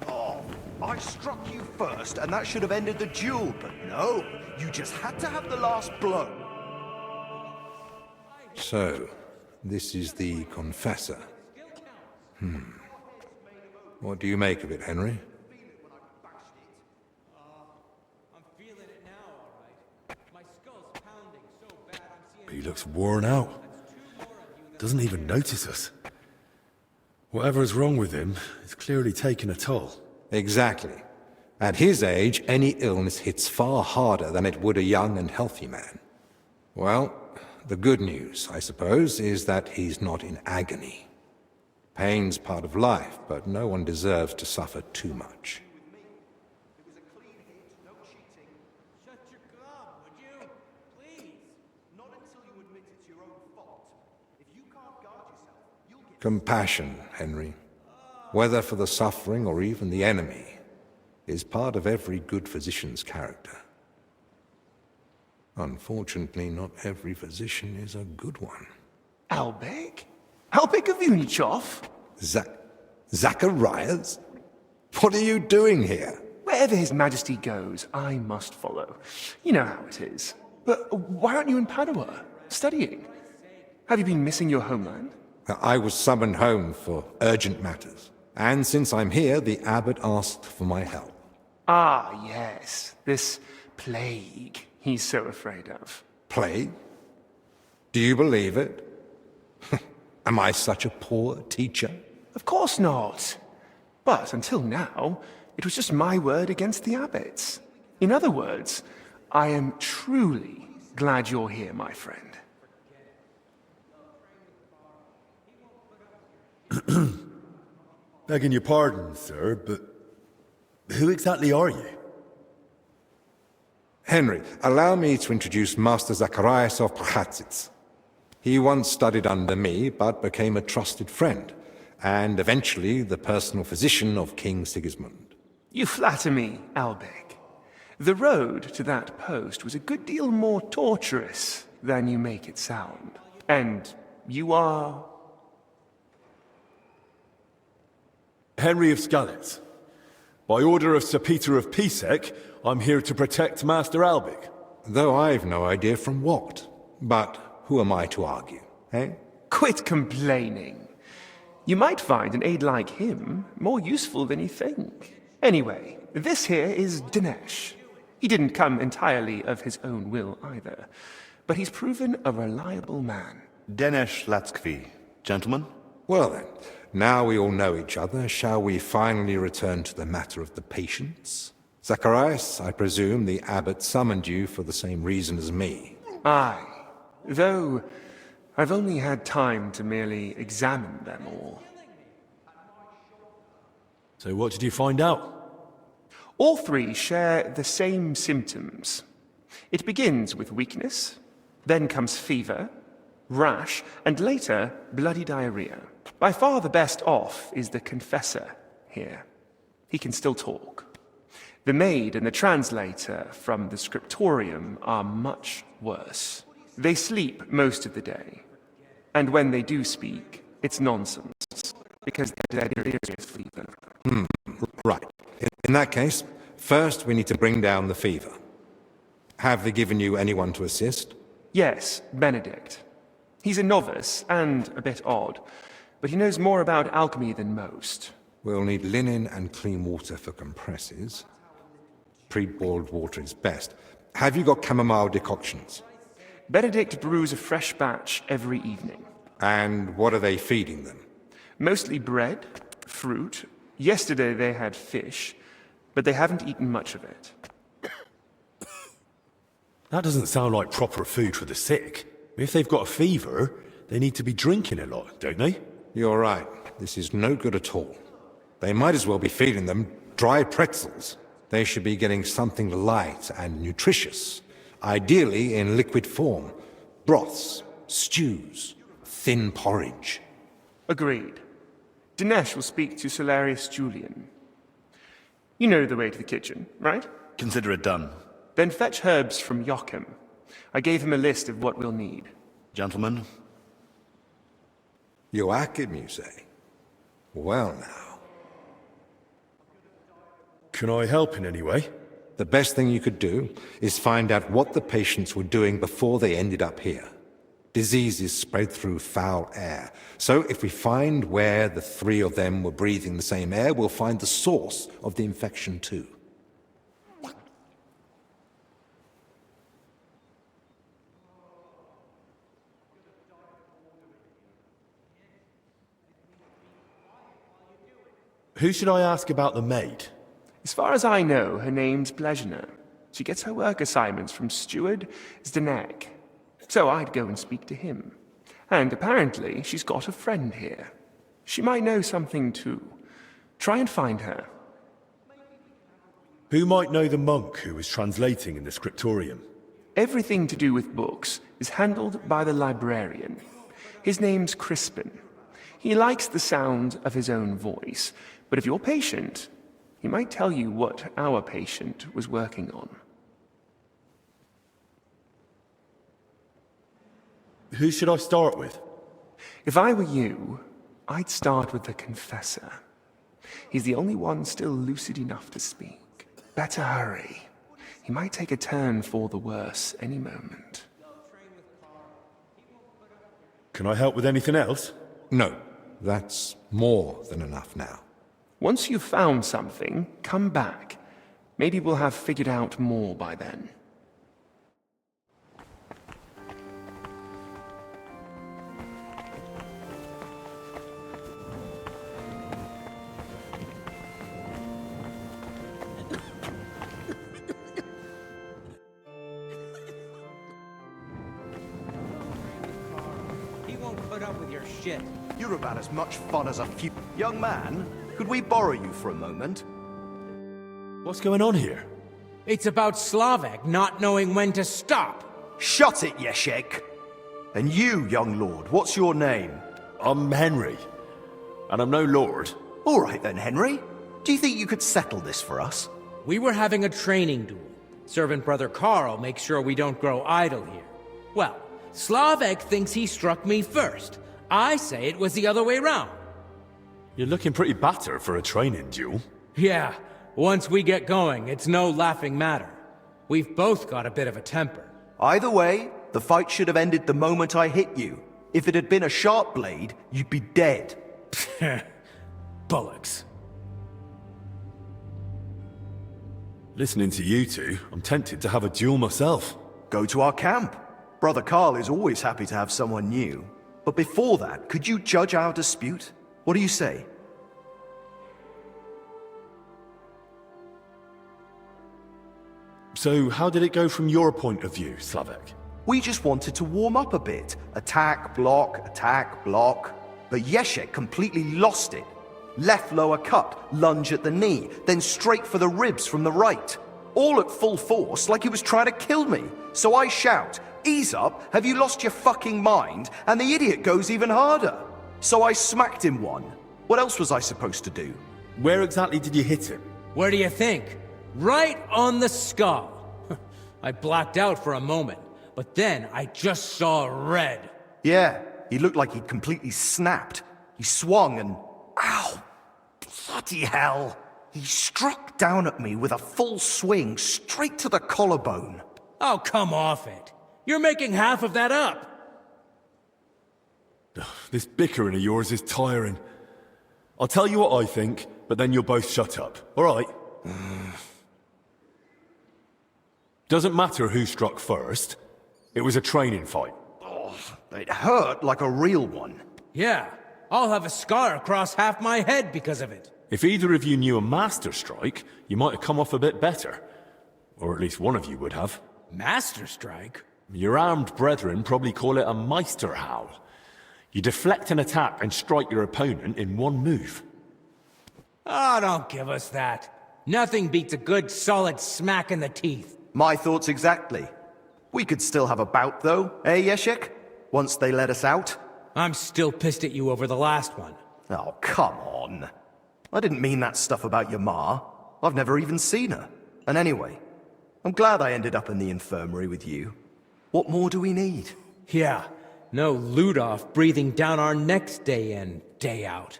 Speaker 14: Oh, I struck you first, and that should have ended the duel, but no. You just had to have the last blow.
Speaker 12: So, this is the confessor. What do you make of it, Henry?
Speaker 3: He looks worn out. Doesn't even notice us. Whatever's wrong with him, it's clearly taken a toll.
Speaker 12: Exactly. At his age, any illness hits far harder than it would a young and healthy man. Well, the good news, I suppose, is that he's not in agony. Pain's part of life, but no one deserves to suffer too much. Compassion, Henry, whether for the suffering or even the enemy, is part of every good physician's character. Unfortunately, not every physician is a good one.
Speaker 14: Albek? Albek of Unichov?
Speaker 12: Zacharias? What are you doing here?
Speaker 14: Wherever His Majesty goes, I must follow. You know how it is. But why aren't you in Padua, studying? Have you been missing your homeland?
Speaker 12: I was summoned home for urgent matters. And since I'm here, the abbot asked for my help.
Speaker 14: Ah, yes. This plague he's so afraid of.
Speaker 12: Plague? Do you believe it? Am I such a poor teacher?
Speaker 14: Of course not. But until now, it was just my word against the abbot's. In other words, I am truly glad you're here, my friend.
Speaker 3: Begging your pardon, sir, but who exactly are you?
Speaker 12: Henry, allow me to introduce Master Zacharias of Prchatsitz. He once studied under me, but became a trusted friend, and eventually the personal physician of King Sigismund.
Speaker 14: You flatter me, Albek. The road to that post was a good deal more torturous than you make it sound. And you are...
Speaker 3: Henry of Skalitz. By order of Sir Peter of Pisek, I'm here to protect Master Albik.
Speaker 12: Though I've no idea from what. But who am I to argue, eh?
Speaker 14: Quit complaining. You might find an aide like him more useful than you think. Anyway, this here is Dinesh. He didn't come entirely of his own will either, but he's proven a reliable man.
Speaker 15: Dinesh Latskvi. Gentlemen?
Speaker 12: Well then, now we all know each other, shall we finally return to the matter of the patients? Zacharias, I presume the abbot summoned you for the same reason as me.
Speaker 14: Aye, though I've only had time to merely examine them all.
Speaker 3: So what did you find out?
Speaker 14: All three share the same symptoms. It begins with weakness, then comes fever, rash, and later bloody diarrhea. By far the best off is the confessor here. He can still talk. The maid and the translator from the scriptorium are much worse. They sleep most of the day, and when they do speak, it's nonsense, because they're delirious fever.
Speaker 12: Right. In that case, first we need to bring down the fever. Have they given you anyone to assist?
Speaker 14: Yes, Benedict. He's a novice and a bit odd, but he knows more about alchemy than most.
Speaker 12: We'll need linen and clean water for compresses. Pre-boiled water is best. Have you got chamomile decoctions?
Speaker 14: Benedict brews a fresh batch every evening.
Speaker 12: And what are they feeding them?
Speaker 14: Mostly bread, fruit. Yesterday they had fish, but they haven't eaten much of it.
Speaker 3: That doesn't sound like proper food for the sick. If they've got a fever, they need to be drinking a lot, don't they?
Speaker 12: You're right. This is no good at all. They might as well be feeding them dry pretzels. They should be getting something light and nutritious, ideally in liquid form. Broths, stews, thin porridge.
Speaker 14: Agreed. Dinesh will speak to Solarius Julian. You know the way to the kitchen, right?
Speaker 15: Consider it done.
Speaker 14: Then fetch herbs from Joachim. I gave him a list of what we'll need.
Speaker 15: Gentlemen?
Speaker 12: Joachim, you say? Well now.
Speaker 3: Can I help in any way?
Speaker 12: The best thing you could do is find out what the patients were doing before they ended up here. Diseases spread through foul air. So if we find where the three of them were breathing the same air, we'll find the source of the infection too.
Speaker 3: Who should I ask about the maid?
Speaker 14: As far as I know, her name's Blezhna. She gets her work assignments from Steward Zdenek. So I'd go and speak to him. And apparently she's got a friend here. She might know something too. Try and find her.
Speaker 3: Who might know the monk who was translating in the scriptorium?
Speaker 14: Everything to do with books is handled by the librarian. His name's Crispin. He likes the sound of his own voice, but if you're patient, he might tell you what our patient was working on.
Speaker 3: Who should I start with?
Speaker 14: If I were you, I'd start with the confessor. He's the only one still lucid enough to speak. Better hurry. He might take a turn for the worse any moment.
Speaker 3: Can I help with anything else?
Speaker 12: No, that's more than enough now.
Speaker 14: Once you've found something, come back. Maybe we'll have figured out more by then.
Speaker 4: He won't put up with your shit.
Speaker 15: You're about as much fun as a few... Young man, could we borrow you for a moment?
Speaker 3: What's going on here?
Speaker 4: It's about Slavek not knowing when to stop.
Speaker 15: Shut it, Yeshek! And you, young lord, what's your name?
Speaker 3: I'm Henry, and I'm no lord.
Speaker 15: All right then, Henry. Do you think you could settle this for us?
Speaker 4: We were having a training duel. Servant Brother Carl makes sure we don't grow idle here. Well, Slavek thinks he struck me first. I say it was the other way round.
Speaker 3: You're looking pretty battered for a training duel.
Speaker 4: Yeah, once we get going, it's no laughing matter. We've both got a bit of a temper.
Speaker 15: Either way, the fight should have ended the moment I hit you. If it had been a sharp blade, you'd be dead.
Speaker 4: Bullocks.
Speaker 3: Listening to you two, I'm tempted to have a duel myself.
Speaker 15: Go to our camp. Brother Carl is always happy to have someone new. But before that, could you judge our dispute? What do you say?
Speaker 3: So, how did it go from your point of view, Slavek?
Speaker 15: We just wanted to warm up a bit. Attack, block, attack, block. But Yeshek completely lost it. Left lower cut, lunge at the knee, then straight for the ribs from the right. All at full force, like he was trying to kill me. So I shout, "Ease up, have you lost your fucking mind?" And the idiot goes even harder. So I smacked him one. What else was I supposed to do?
Speaker 3: Where exactly did you hit him?
Speaker 4: Where do you think? Right on the skull. I blacked out for a moment, but then I just saw red.
Speaker 15: Yeah, he looked like he'd completely snapped. He swung and... Ow! Bloody hell! He struck down at me with a full swing straight to the collarbone.
Speaker 4: Oh, come off it. You're making half of that up.
Speaker 3: This bickering of yours is tiring. I'll tell you what I think, but then you'll both shut up. All right? Doesn't matter who struck first. It was a training fight.
Speaker 15: Oh, it hurt like a real one.
Speaker 4: Yeah, I'll have a scar across half my head because of it.
Speaker 3: If either of you knew a master strike, you might have come off a bit better. Or at least one of you would have.
Speaker 4: Master strike?
Speaker 3: Your armed brethren probably call it a Meister howl. You deflect an attack and strike your opponent in one move.
Speaker 4: Oh, don't give us that. Nothing beats a good solid smack in the teeth.
Speaker 15: My thoughts exactly. We could still have a bout though, eh, Yeshek? Once they let us out.
Speaker 4: I'm still pissed at you over the last one.
Speaker 15: Oh, come on. I didn't mean that stuff about your ma. I've never even seen her. And anyway, I'm glad I ended up in the infirmary with you. What more do we need?
Speaker 4: Yeah, no Ludolf breathing down our necks day in, day out.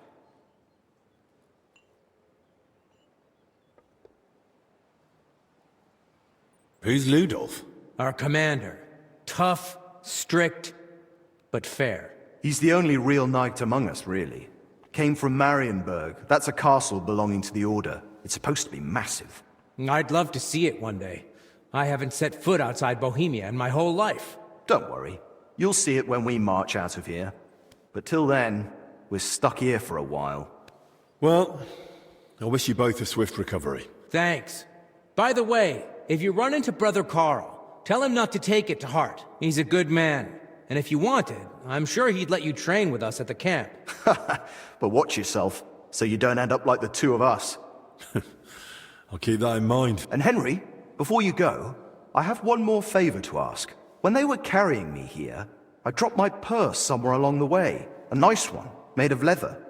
Speaker 3: Who's Ludolf?
Speaker 4: Our commander. Tough, strict, but fair.
Speaker 15: He's the only real knight among us, really. Came from Marienburg. That's a castle belonging to the Order. It's supposed to be massive.
Speaker 4: I'd love to see it one day. I haven't set foot outside Bohemia in my whole life.
Speaker 15: Don't worry. You'll see it when we march out of here. But till then, we're stuck here for a while.
Speaker 3: Well, I wish you both a swift recovery.
Speaker 4: Thanks. By the way, if you run into Brother Carl, Tell him not to take it to heart. He's a good man. And if you wanted, I'm sure he'd let you train with us at the camp.
Speaker 15: But watch yourself, so you don't end up like the two of us.
Speaker 3: I'll keep that in mind.
Speaker 15: And Henry, before you go, I have one more favor to ask. When they were carrying me here, I dropped my purse somewhere along the way. A nice one, made of leather.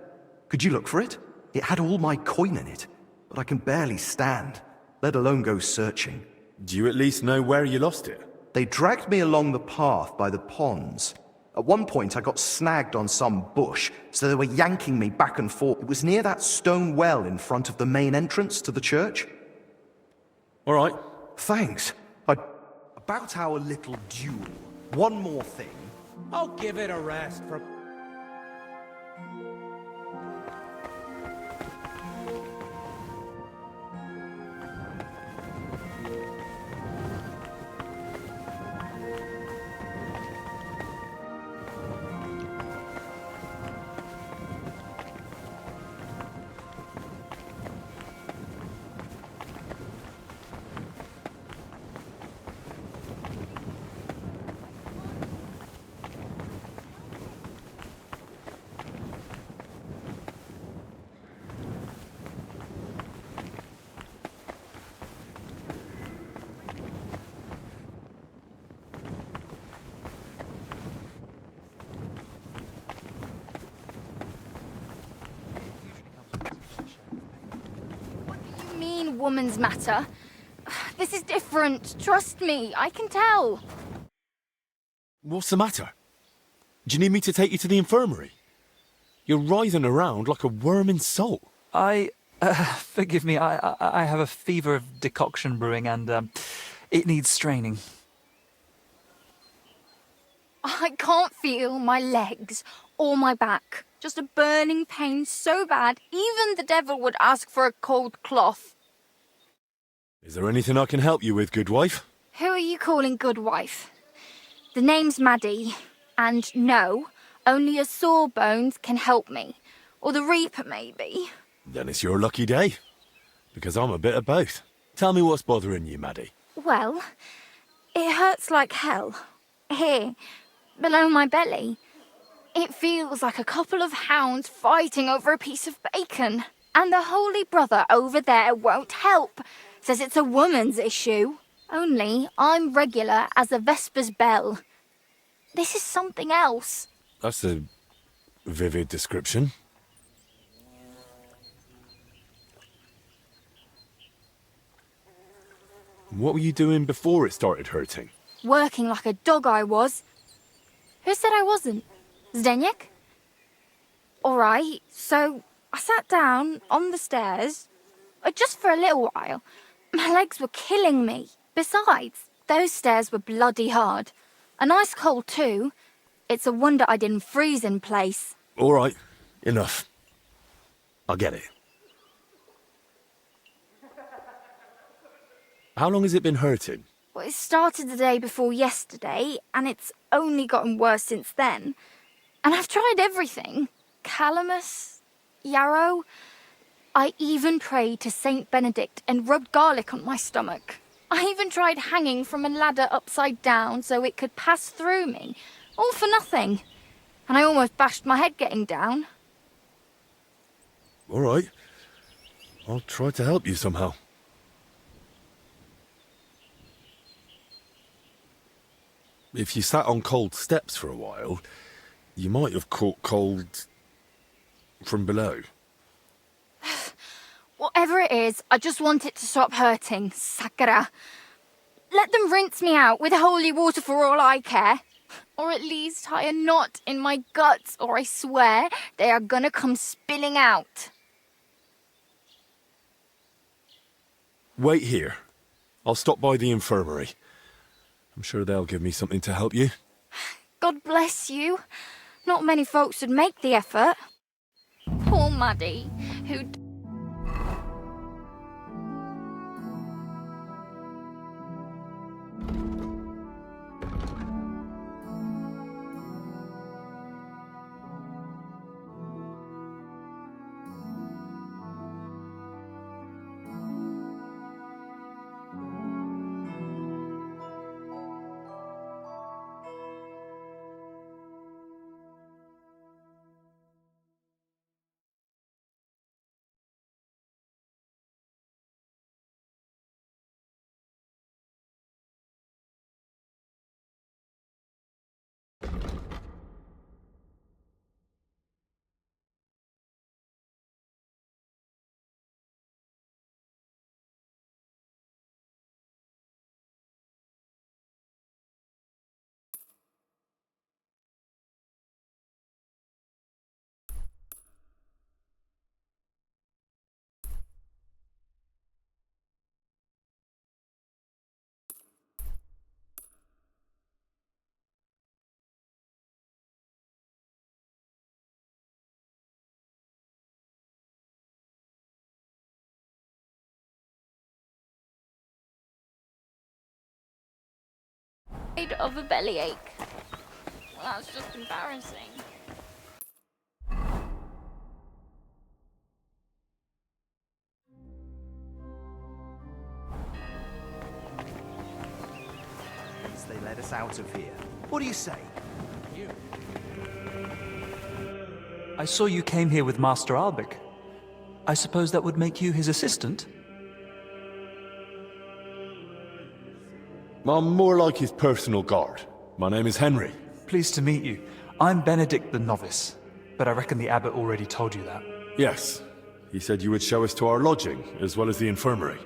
Speaker 15: Could you look for it? It had all my coin in it, but I can barely stand, let alone go searching.
Speaker 3: Do you at least know where you lost it?
Speaker 15: They dragged me along the path by the ponds. At one point, I got snagged on some bush, so they were yanking me back and forth. It was near that stone well in front of the main entrance to the church.
Speaker 3: All right.
Speaker 15: Thanks. About our little duel, one more thing.
Speaker 4: I'll give it a rest for...
Speaker 8: Woman's matter. This is different. Trust me, I can tell.
Speaker 3: What's the matter? Do you need me to take you to the infirmary? You're writhing around like a worm in salt.
Speaker 16: Forgive me, I have a fever of decoction brewing and it needs straining.
Speaker 8: I can't feel my legs or my back. Just a burning pain so bad, even the devil would ask for a cold cloth.
Speaker 3: Is there anything I can help you with, good wife?
Speaker 8: Who are you calling good wife? The name's Maddie, and no, only a sawbones can help me. Or the Reaper, maybe.
Speaker 3: Then it's your lucky day. Because I'm a bit of both. Tell me what's bothering you, Maddie.
Speaker 8: Well, it hurts like hell. Here, below my belly. It feels like a couple of hounds fighting over a piece of bacon. And the Holy Brother over there won't help. Says it's a woman's issue. Only I'm regular as a Vesper's bell. This is something else.
Speaker 3: That's a vivid description. What were you doing before it started hurting?
Speaker 8: Working like a dog I was. Who said I wasn't? Zdeněk? All right, so I sat down on the stairs, just for a little while. My legs were killing me. Besides, those stairs were bloody hard. And ice cold too. It's a wonder I didn't freeze in place.
Speaker 3: All right, enough. I get it. How long has it been hurting?
Speaker 8: Well, it started the day before yesterday, and it's only gotten worse since then. And I've tried everything. Calamus, yarrow. I even prayed to Saint Benedict and rubbed garlic on my stomach. I even tried hanging from a ladder upside down so it could pass through me. All for nothing. And I almost bashed my head getting down.
Speaker 3: All right. I'll try to help you somehow. If you sat on cold steps for a while, you might have caught cold from below.
Speaker 8: Whatever it is, I just want it to stop hurting. Sakura. Let them rinse me out with holy water for all I care. Or at least tie a knot in my guts, or I swear they are gonna come spilling out.
Speaker 3: Wait here. I'll stop by the infirmary. I'm sure they'll give me something to help you.
Speaker 8: God bless you. Not many folks would make the effort. Poor Maddie, who... of a bellyache. Well, that's just embarrassing.
Speaker 15: They let us out of here. What do you say?
Speaker 16: I saw you came here with Master Albic. I suppose that would make you his assistant?
Speaker 3: I'm more like his personal guard. My name is Henry.
Speaker 16: Pleased to meet you. I'm Benedict the Novice, but I reckon the abbot already told you that.
Speaker 3: Yes. He said you would show us to our lodging, as well as the infirmary.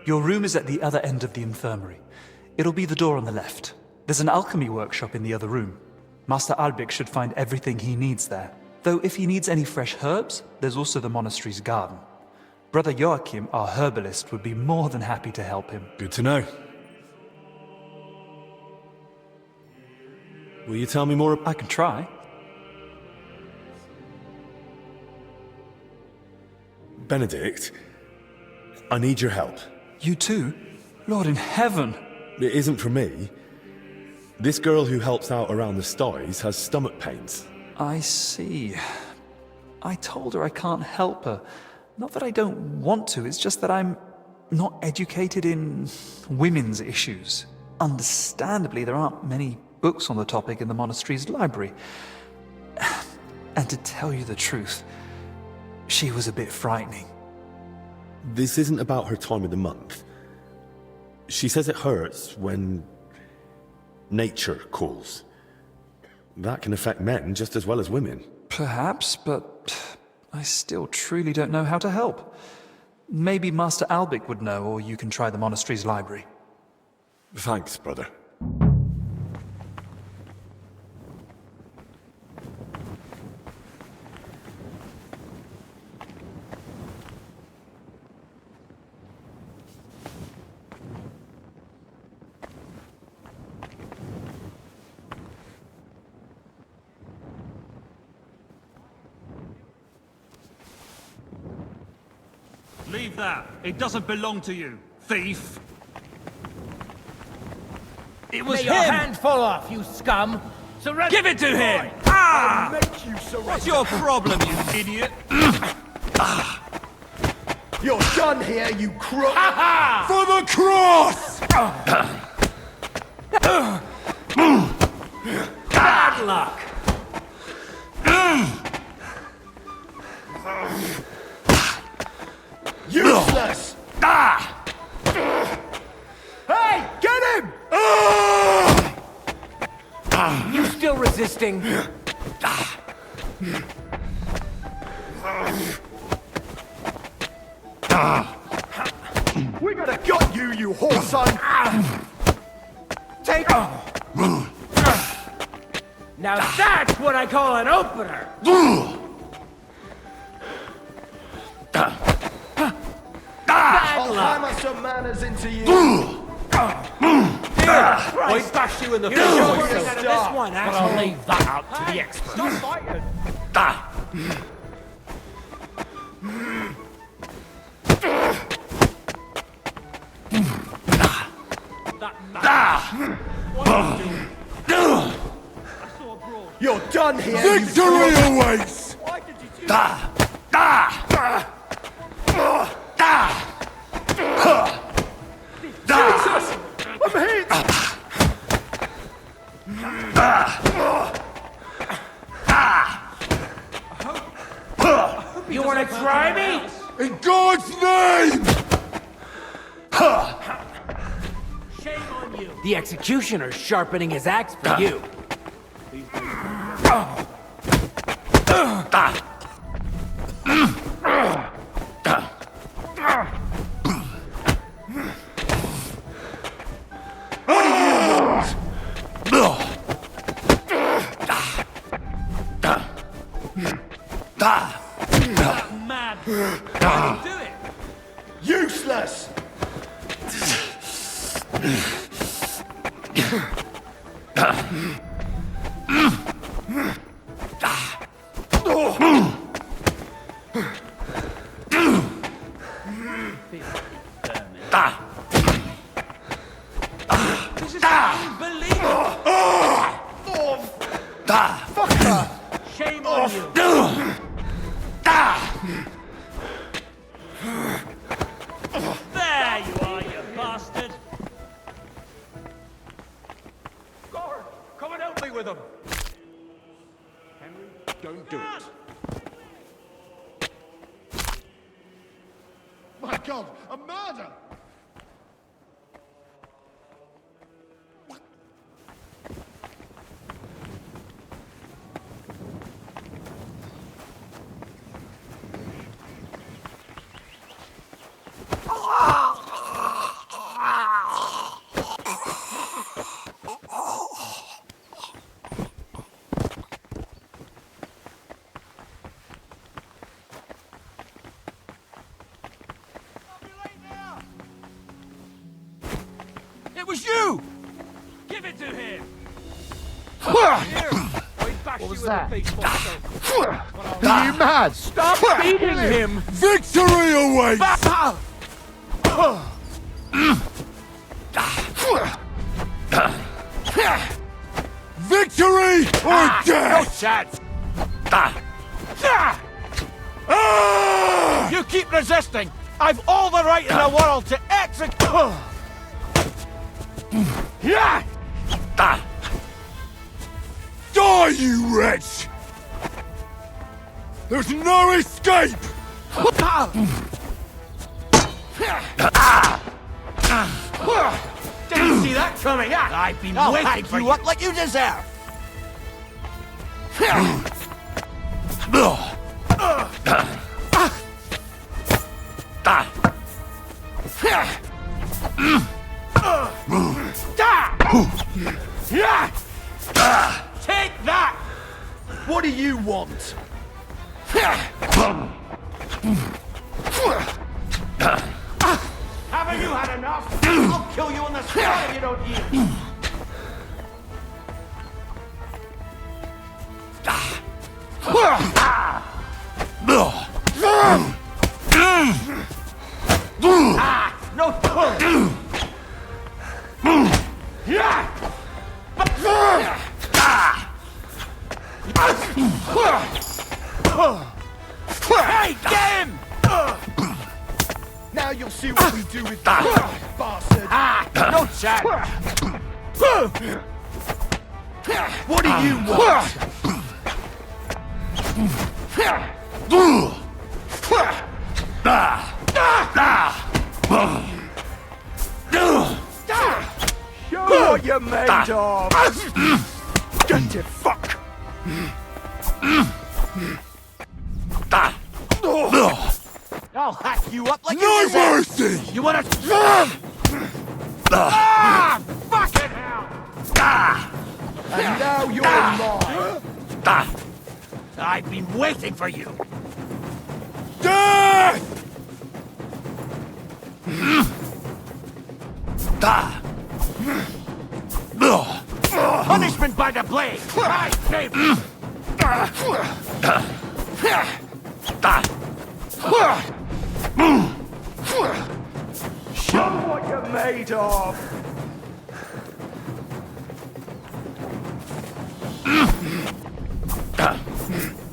Speaker 16: Your room is at the other end of the infirmary. It'll be the door on the left. There's an alchemy workshop in the other room. Master Albic should find everything he needs there. Though if he needs any fresh herbs, there's also the monastery's garden. Brother Joachim, our herbalist, would be more than happy to help him.
Speaker 3: Good to know. Will you tell me more?
Speaker 16: I can try.
Speaker 3: Benedict, I need your help.
Speaker 16: You too? Lord in heaven!
Speaker 3: It isn't for me. This girl who helps out around the sties has stomach pains.
Speaker 16: I see. I told her I can't help her. Not that I don't want to, it's just that I'm not educated in women's issues. Understandably, there aren't many books on the topic in the monastery's library. And to tell you the truth, she was a bit frightening.
Speaker 3: This isn't about her time of the month. She says it hurts when nature calls. That can affect men just as well as women.
Speaker 16: Perhaps, but I still truly don't know how to help. Maybe Master Albic would know, or you can try the monastery's library.
Speaker 3: Thanks, brother.
Speaker 17: Leave that. It doesn't belong to you, thief. It was
Speaker 4: May
Speaker 17: him!
Speaker 4: your hand fall off, you scum! Surrender!
Speaker 17: Give it to him! Ah! What's your problem, you idiot?
Speaker 15: You're done here, you crook!
Speaker 1: For the cross!
Speaker 4: Bad luck!
Speaker 15: Useless! Hey, get him!
Speaker 4: You still resisting?
Speaker 15: We gotta got you, you whore son! Take
Speaker 4: Now that's what I call an opener!
Speaker 15: I'll hammer some manners into you!
Speaker 4: I bash you in the face. You're working out of this one,
Speaker 17: But I'll leave that out to the experts.
Speaker 15: Stop fighting! You're done here!
Speaker 1: Victory awaits!
Speaker 15: Why did you do Jesus! I'm hit!
Speaker 4: You wanna try me?
Speaker 1: In God's name!
Speaker 4: Shame on you. The executioner's sharpening his axe for you.
Speaker 17: Mad. How do you do it?
Speaker 15: Useless!
Speaker 17: This is unbelievable!
Speaker 5: Fuck her!
Speaker 17: Shame on you! There you are, you bastard!
Speaker 1: Guard, come and help me with them. Henry, don't do it.
Speaker 5: My God, a murder!
Speaker 17: It was you! Give it to him!
Speaker 5: What was that? Are you mad?
Speaker 17: Stop beating him!
Speaker 1: Victory awaits! Victory or
Speaker 17: No
Speaker 1: death!
Speaker 17: chance!
Speaker 1: Ah!
Speaker 17: You keep resisting! I've all the right in the world to execute!
Speaker 1: Die, you wretch! There's no escape!
Speaker 17: Didn't see that coming! I've been waiting for you up like you deserve! Take that!
Speaker 5: What do you want?
Speaker 17: Haven't you had enough? I'll kill you on the spot if you don't yield! No! Hey, get him!
Speaker 5: Now you'll see what we do with that bastard!
Speaker 17: No chance!
Speaker 5: What do you want? Show what you're made of! Dirty fuck!
Speaker 17: I'll hack you up like
Speaker 1: No
Speaker 17: you deserve.
Speaker 1: mercy!
Speaker 17: You wanna... Fucking hell!
Speaker 5: And now you're mine!
Speaker 17: I've been waiting for you!
Speaker 1: Death!
Speaker 17: Punishment by the blade! My favorite!
Speaker 5: Show what you're made of!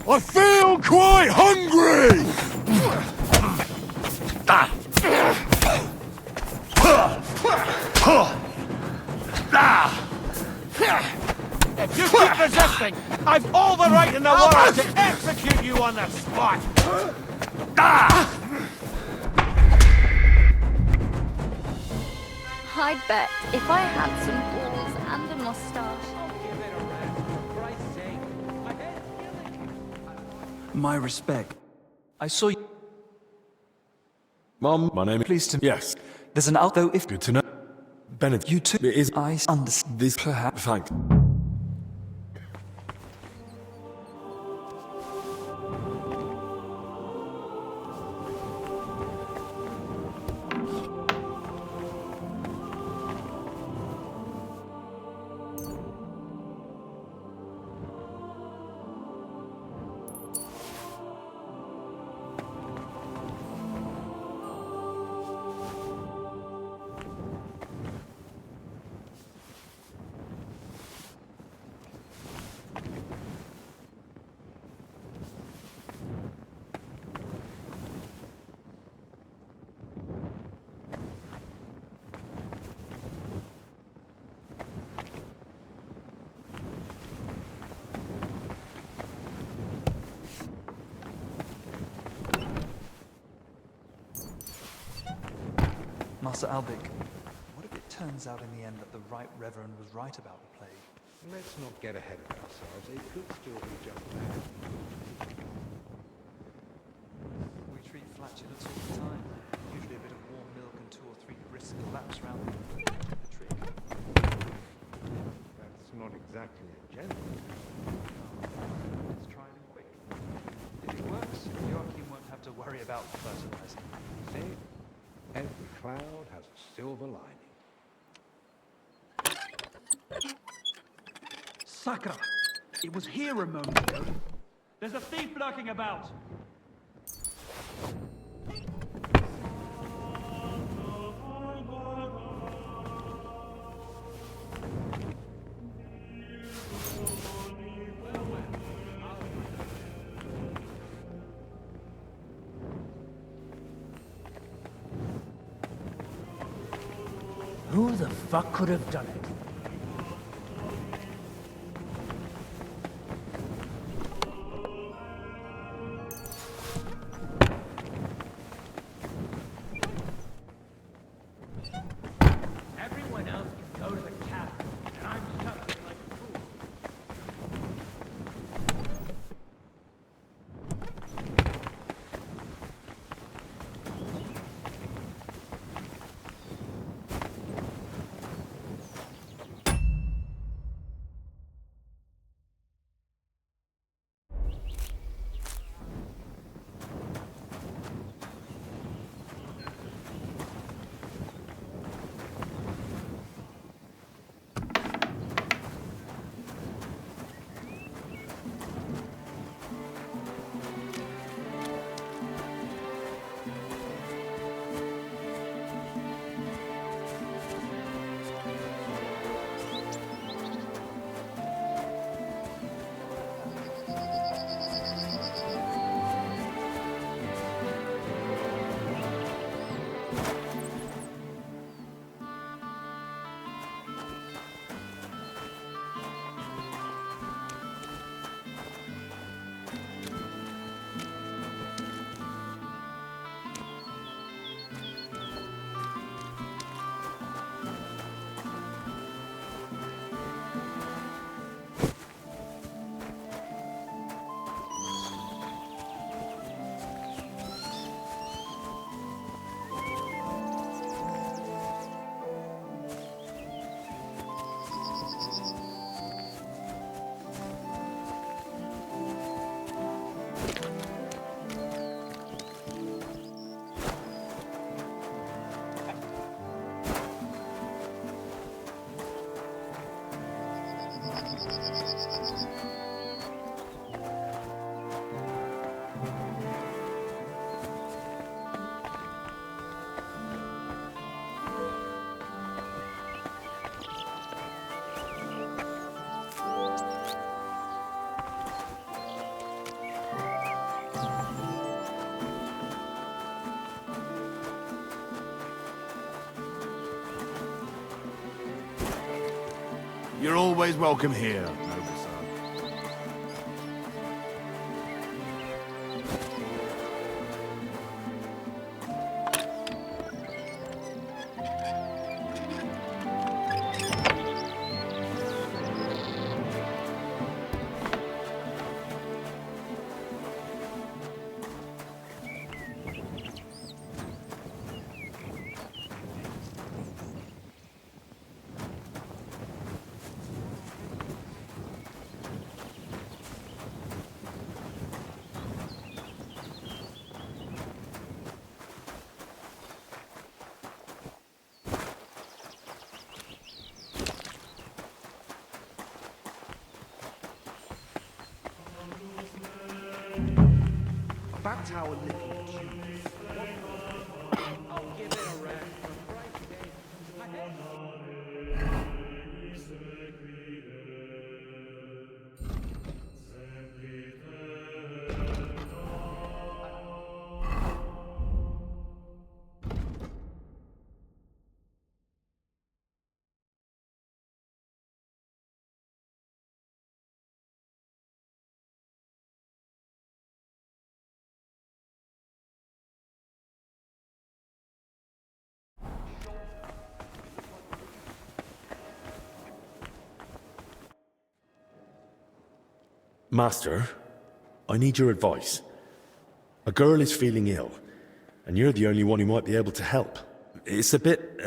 Speaker 1: I feel quite hungry!
Speaker 17: If you keep resisting, I've all the right in the world to execute you on the spot!
Speaker 8: I bet if I had some balls and a mustache.
Speaker 16: My respect. I saw you.
Speaker 3: Mom, my name is...
Speaker 16: Pleased to...
Speaker 3: Yes.
Speaker 16: There's an out though if...
Speaker 3: Good to know. Bennett,
Speaker 16: You too.
Speaker 3: it is...
Speaker 16: I understand.
Speaker 3: This...
Speaker 16: Perhaps.
Speaker 3: Thanks.
Speaker 16: Master Albic, what if it turns out in the end that the Right Reverend was right about the plague?
Speaker 12: Let's not get ahead of ourselves. It could still be just that.
Speaker 16: We treat flatulence all the time. Usually a bit of warm milk and 2 or 3 brisk laps round the trick.
Speaker 12: That's not exactly a gentle.
Speaker 16: Let's try it quick. If it works, Joachim won't have to worry about fertilizing.
Speaker 12: See? Every cloud has a silver lining.
Speaker 17: Sakra! It was here a moment ago. There's a thief lurking about!
Speaker 4: Who the fuck could have done it? Everyone else can go to the cabin, and I'm stuck here like a fool.
Speaker 1: You're always welcome here.
Speaker 15: That's how a little Jew.
Speaker 4: I'll give it a rest.
Speaker 3: Master, I need your advice. A girl is feeling ill, and you're the only one who might be able to help. It's a bit,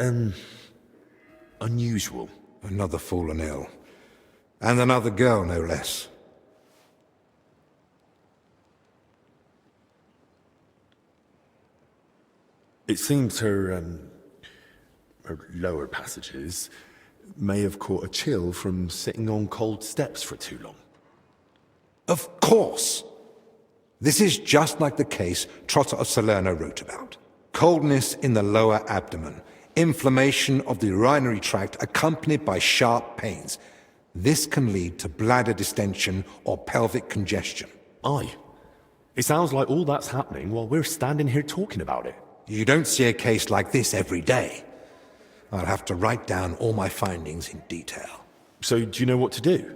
Speaker 3: unusual.
Speaker 12: Another fallen ill. And another girl, no less.
Speaker 3: It seems her lower passages may have caught a chill from sitting on cold steps for too long.
Speaker 12: Of course! This is just like the case Trotter of Salerno wrote about. Coldness in the lower abdomen, inflammation of the urinary tract accompanied by sharp pains. This can lead to bladder distension or pelvic congestion.
Speaker 3: Aye. It sounds like all that's happening while we're standing here talking about it.
Speaker 12: You don't see a case like this every day. I'll have to write down all my findings in detail.
Speaker 3: So do you know what to do?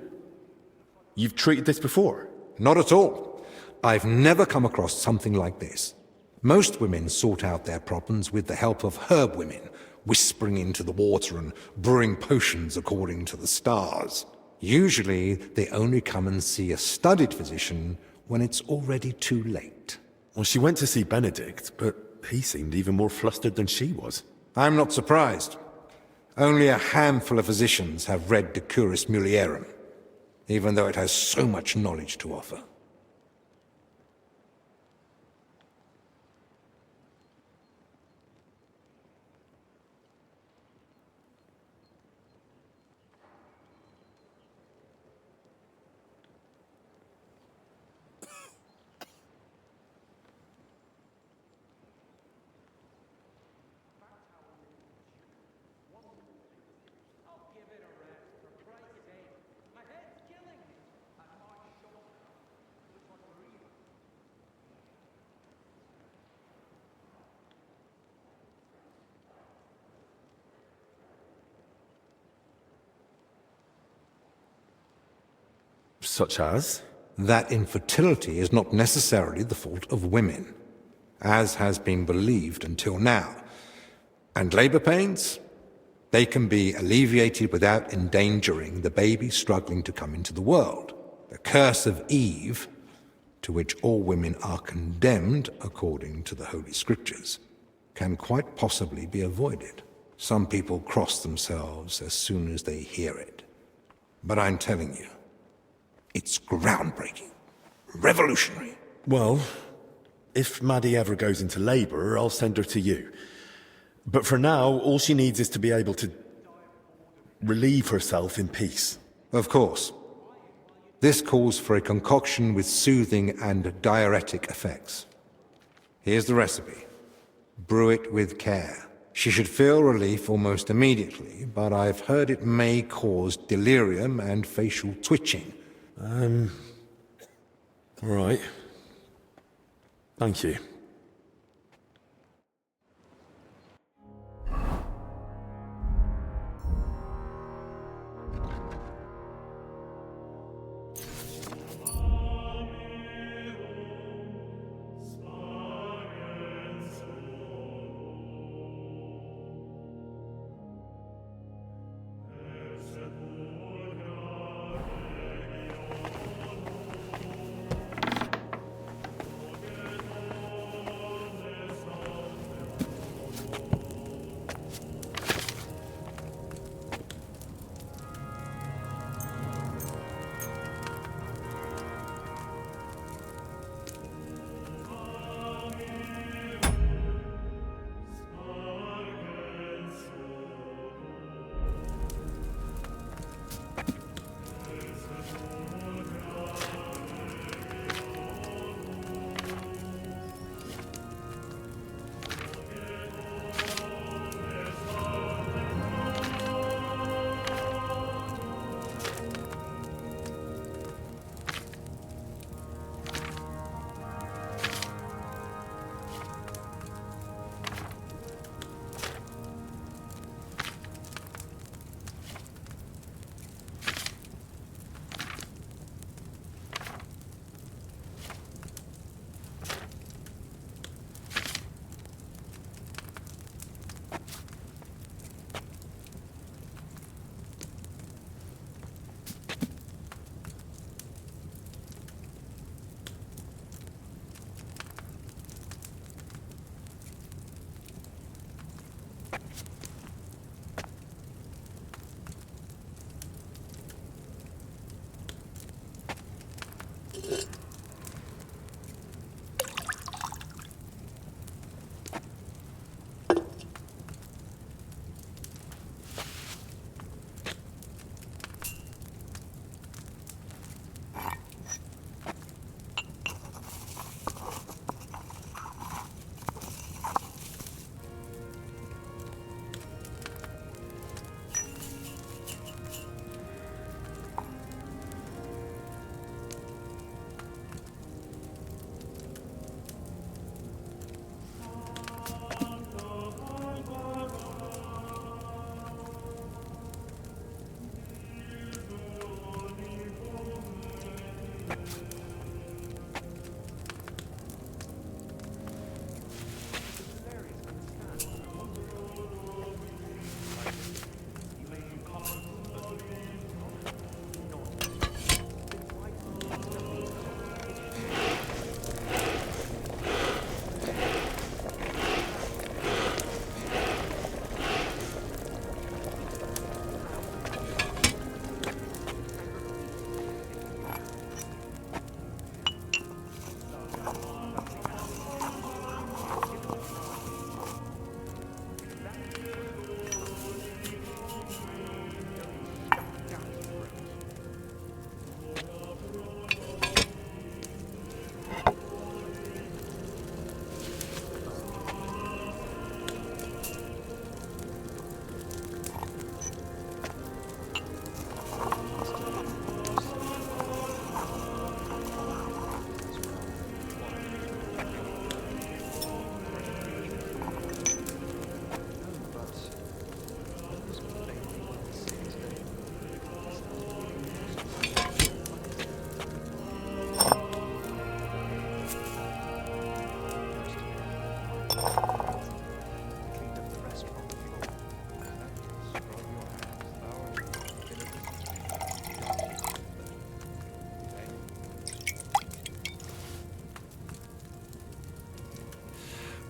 Speaker 3: You've treated this before?
Speaker 12: Not at all. I've never come across something like this. Most women sort out their problems with the help of herb women, whispering into the water and brewing potions according to the stars. Usually, they only come and see a studied physician when it's already too late.
Speaker 3: Well, she went to see Benedict, but he seemed even more flustered than she was.
Speaker 12: I'm not surprised. Only a handful of physicians have read De Curis Mulierum, even though it has so much knowledge to offer.
Speaker 3: Such as?
Speaker 12: That infertility is not necessarily the fault of women, as has been believed until now. And labor pains? They can be alleviated without endangering the baby struggling to come into the world. The curse of Eve, to which all women are condemned according to the Holy Scriptures, can quite possibly be avoided. Some people cross themselves as soon as they hear it. But I'm telling you, it's groundbreaking. Revolutionary.
Speaker 3: Well, if Maddie ever goes into labour, I'll send her to you. But for now, all she needs is to be able to relieve herself in peace.
Speaker 12: Of course. This calls for a concoction with soothing and diuretic effects. Here's the recipe. Brew it with care. She should feel relief almost immediately, but I've heard it may cause delirium and facial twitching.
Speaker 3: All right. Thank you.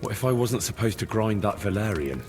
Speaker 3: What if I wasn't supposed to grind that Valerian?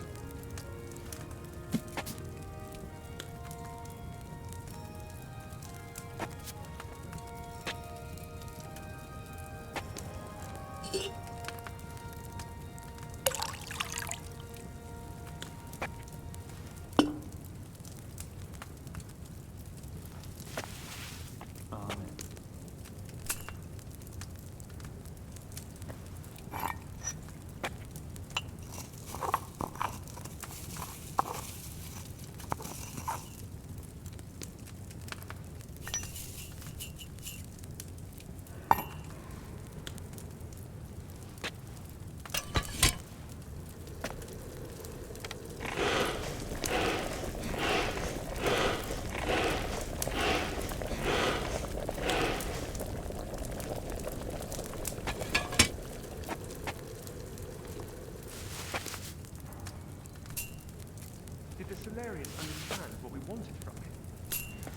Speaker 14: Did the Solarian understand what we wanted from him?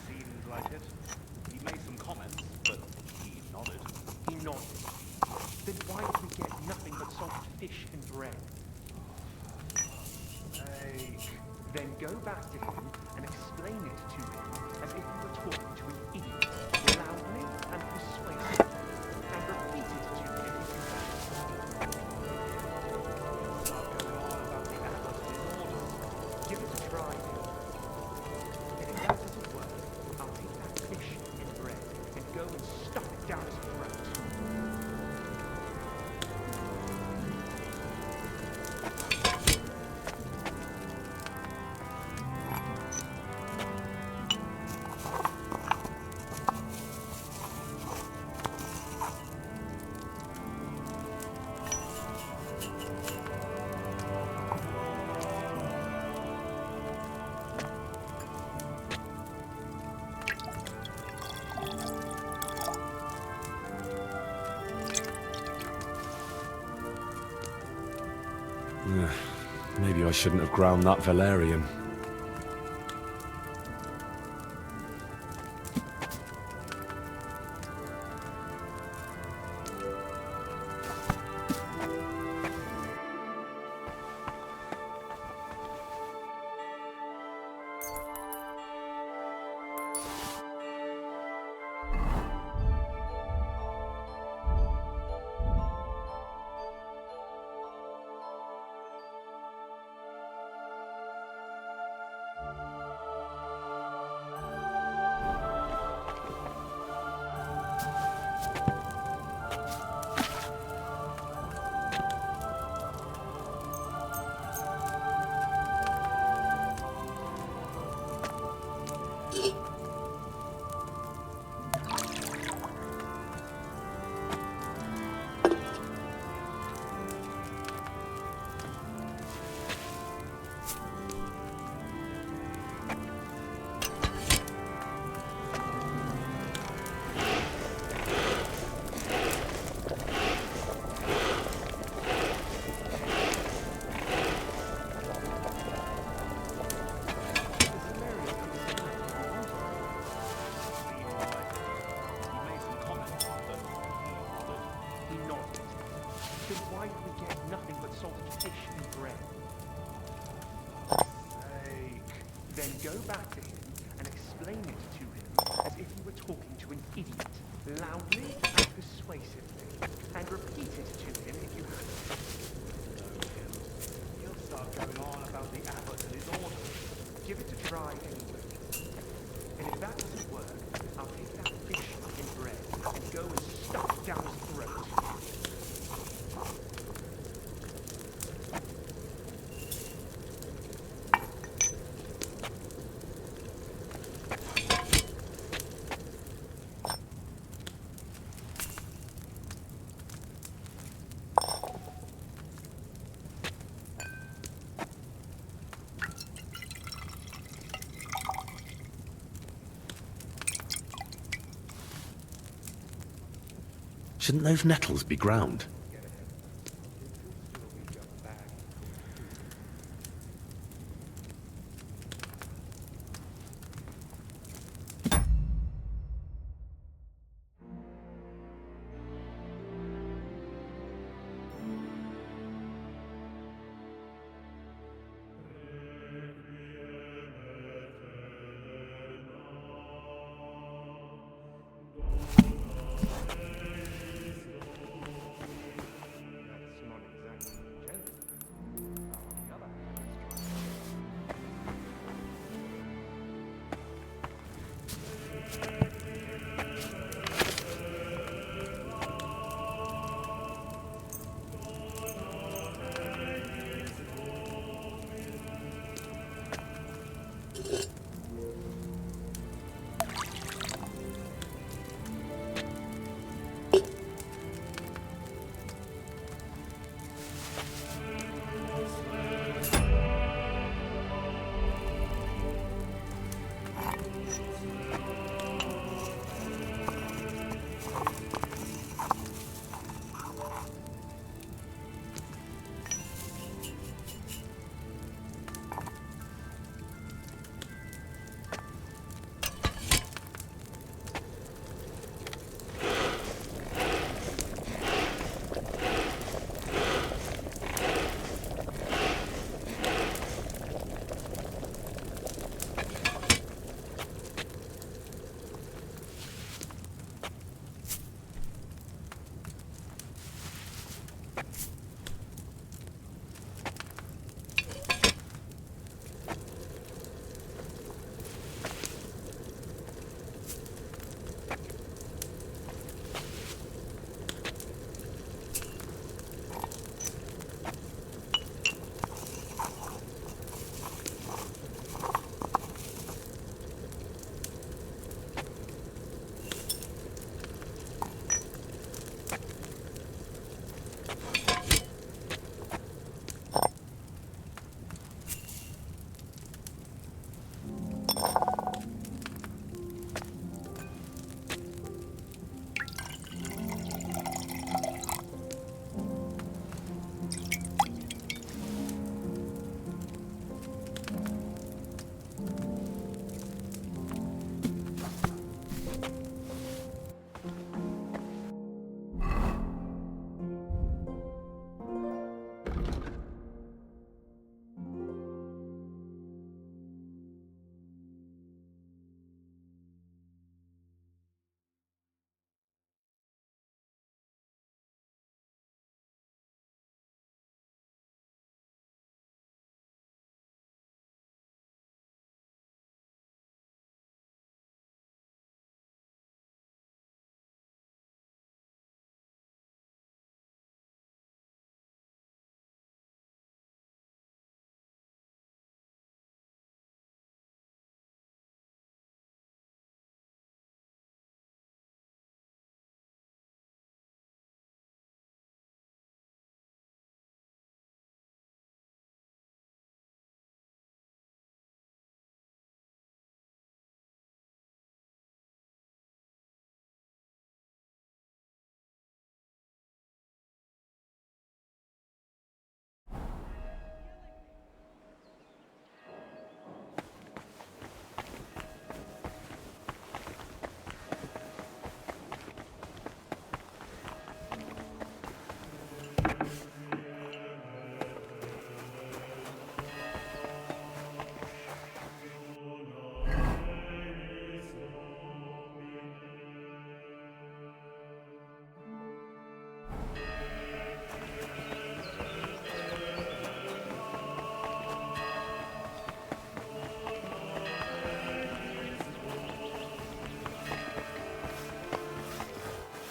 Speaker 17: Seemed like it. He made some comments, but he nodded.
Speaker 14: He nodded. Then why did we get nothing but salted fish and bread? Then go back to him and explain it to him as if you were talking to an idiot, loudly and persuasively, and repeat it to him in his Give it a try. And if that doesn't work, I'll take that fish and bread and go and stuff it down his throat.
Speaker 3: Maybe I shouldn't have ground that Valerian.
Speaker 14: Then go back to him and explain it to him as if you were talking to an idiot, loudly and persuasively, and repeat it to him if you have to. He'll start going on about the abbot and his orders. Give it a try anyway. And if that doesn't work, I'll take that fish in bread and go and stuff it down his throat.
Speaker 1: Shouldn't those nettles be ground?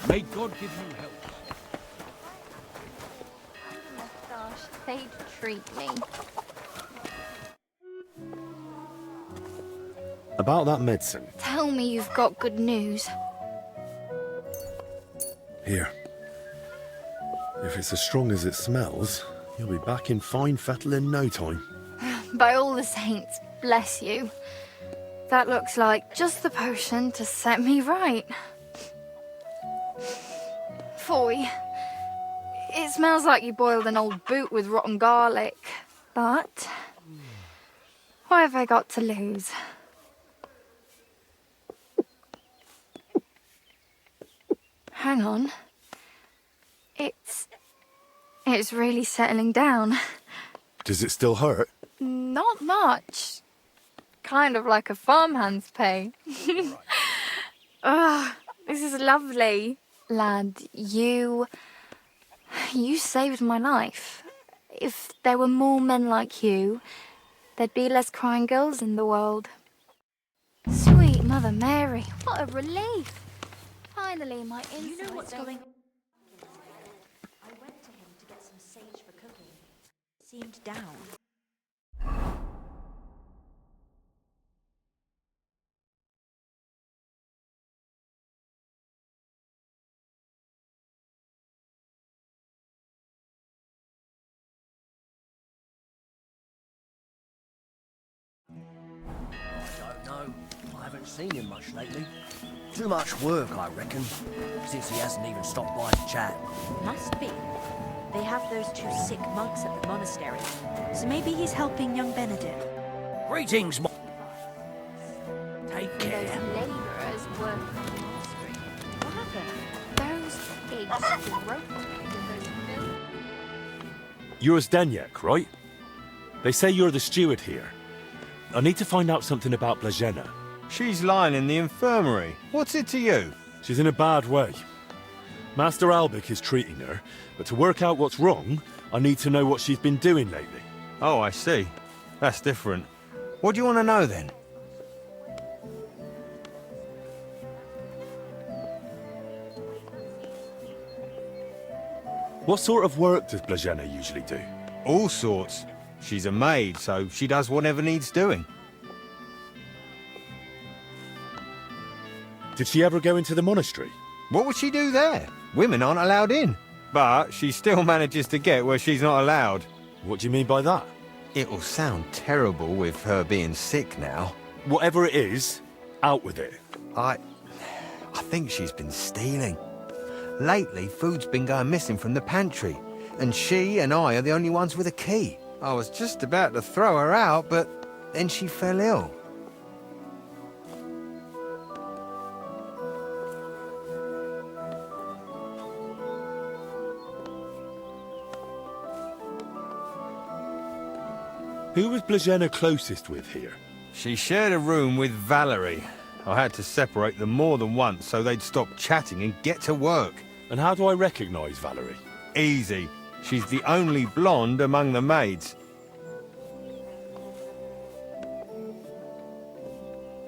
Speaker 10: May God give you help.
Speaker 8: Gosh, they'd treat me.
Speaker 3: About that medicine.
Speaker 8: Tell me you've got good news.
Speaker 3: Here. If it's as strong as it smells, you'll be back in fine fettle in no time.
Speaker 8: By all the saints, bless you. That looks like just the potion to set me right. Foy. It smells like you boiled an old boot with rotten garlic. But what have I got to lose? Hang on. It's really settling down.
Speaker 3: Does it still hurt?
Speaker 8: Not much. Kind of like a farmhand's pay. Ugh, this is lovely. Lad, you saved my life. If there were more men like you, there'd be less crying girls in the world. Sweet Mother Mary, what a relief. Finally, my insides.
Speaker 18: You know what's going on? I went to him to get some sage for cooking. Seemed down.
Speaker 7: I don't know. I haven't seen him much lately. Too much work, I reckon, since he hasn't even stopped by to chat.
Speaker 18: Must be. They have those two sick monks at the monastery, so maybe he's helping young Benedict.
Speaker 7: Greetings, Take
Speaker 8: Those
Speaker 7: care.
Speaker 8: labourers were
Speaker 18: What happened?
Speaker 8: those pigs broke with those
Speaker 3: You're Zdeněk, right? They say you're the steward here. I need to find out something about Blazena.
Speaker 19: She's lying in the infirmary. What's it to you?
Speaker 3: She's in a bad way. Master Albic is treating her, but to work out what's wrong, I need to know what she's been doing lately.
Speaker 19: Oh, I see. That's different. What do you want to know, then?
Speaker 3: What sort of work does Blazena usually do?
Speaker 19: All sorts. She's a maid, so she does whatever needs doing.
Speaker 3: Did she ever go into the monastery?
Speaker 19: What would she do there? Women aren't allowed in. But she still manages to get where she's not allowed.
Speaker 3: What do you mean by that?
Speaker 19: It'll sound terrible with her being sick now.
Speaker 3: Whatever it is, out with it.
Speaker 19: I think she's been stealing. Lately, food's been going missing from the pantry, and she and I are the only ones with a key. I was just about to throw her out, but then she fell ill.
Speaker 3: Who was Blazena closest with here?
Speaker 19: She shared a room with Valerie. I had to separate them more than once so they'd stop chatting and get to work.
Speaker 3: And how do I recognise Valerie?
Speaker 19: Easy. She's the only blonde among the maids.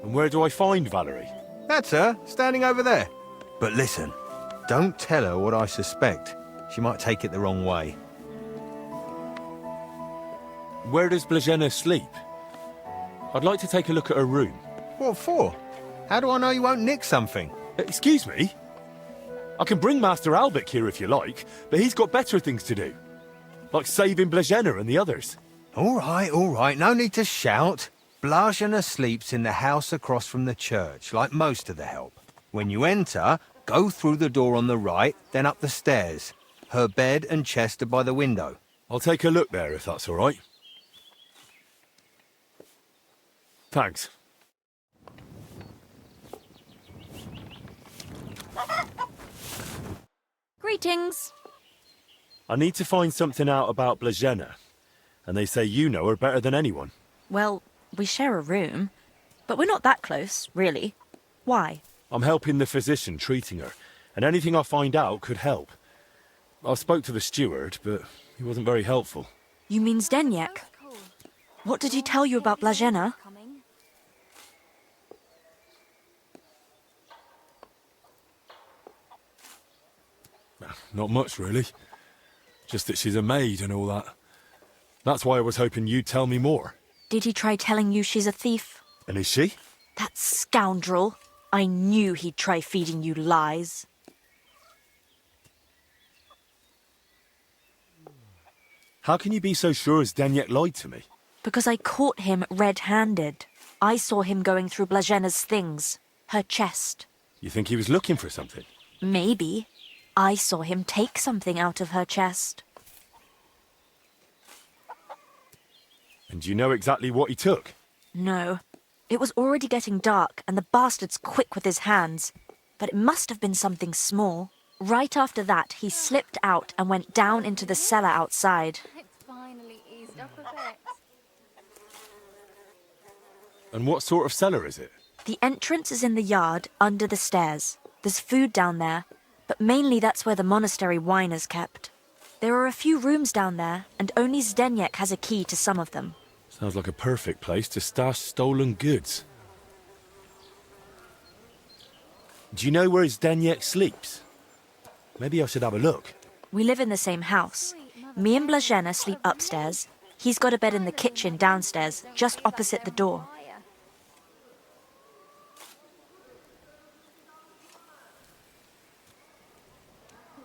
Speaker 3: And where do I find Valerie?
Speaker 19: That's her, standing over there. But listen, don't tell her what I suspect. She might take it the wrong way.
Speaker 3: Where does Blazena sleep? I'd like to take a look at her room.
Speaker 19: What for? How do I know you won't nick something?
Speaker 3: Excuse me? I can bring Master Albic here if you like, but he's got better things to do. Like saving Blazena and the others.
Speaker 19: All right, no need to shout. Blazena sleeps in the house across from the church, like most of the help. When you enter, go through the door on the right, then up the stairs. Her bed and chest are by the window.
Speaker 3: I'll take a look there if that's all right. Thanks.
Speaker 18: Greetings.
Speaker 3: I need to find something out about Blazena, and they say you know her better than anyone.
Speaker 18: Well, we share a room, but we're not that close, really. Why?
Speaker 3: I'm helping the physician treating her, and anything I find out could help. I spoke to the steward, but he wasn't very helpful.
Speaker 18: You mean Zdeněk? What did he tell you about Blazena?
Speaker 3: Not much, really. Just that she's a maid and all that. That's why I was hoping you'd tell me more.
Speaker 18: Did he try telling you she's a thief?
Speaker 3: And is she?
Speaker 18: That scoundrel. I knew he'd try feeding you lies.
Speaker 3: How can you be so sure Zdeněk lied to me?
Speaker 18: Because I caught him red-handed. I saw him going through Blažena's things. Her chest.
Speaker 3: You think he was looking for something?
Speaker 18: Maybe. I saw him take something out of her chest.
Speaker 3: And do you know exactly what he took?
Speaker 18: No. It was already getting dark, and the bastard's quick with his hands. But it must have been something small. Right after that, he slipped out and went down into the cellar outside.
Speaker 8: It's finally eased up a bit.
Speaker 3: And what sort of cellar is it?
Speaker 18: The entrance is in the yard, under the stairs. There's food down there, but mainly that's where the monastery wine is kept. There are a few rooms down there, and only Zdeněk has a key to some of them.
Speaker 3: Sounds like a perfect place to stash stolen goods. Do you know where Zdeněk sleeps? Maybe I should have a look.
Speaker 18: We live in the same house. Me and Blažena sleep upstairs. He's got a bed in the kitchen downstairs, just opposite the door.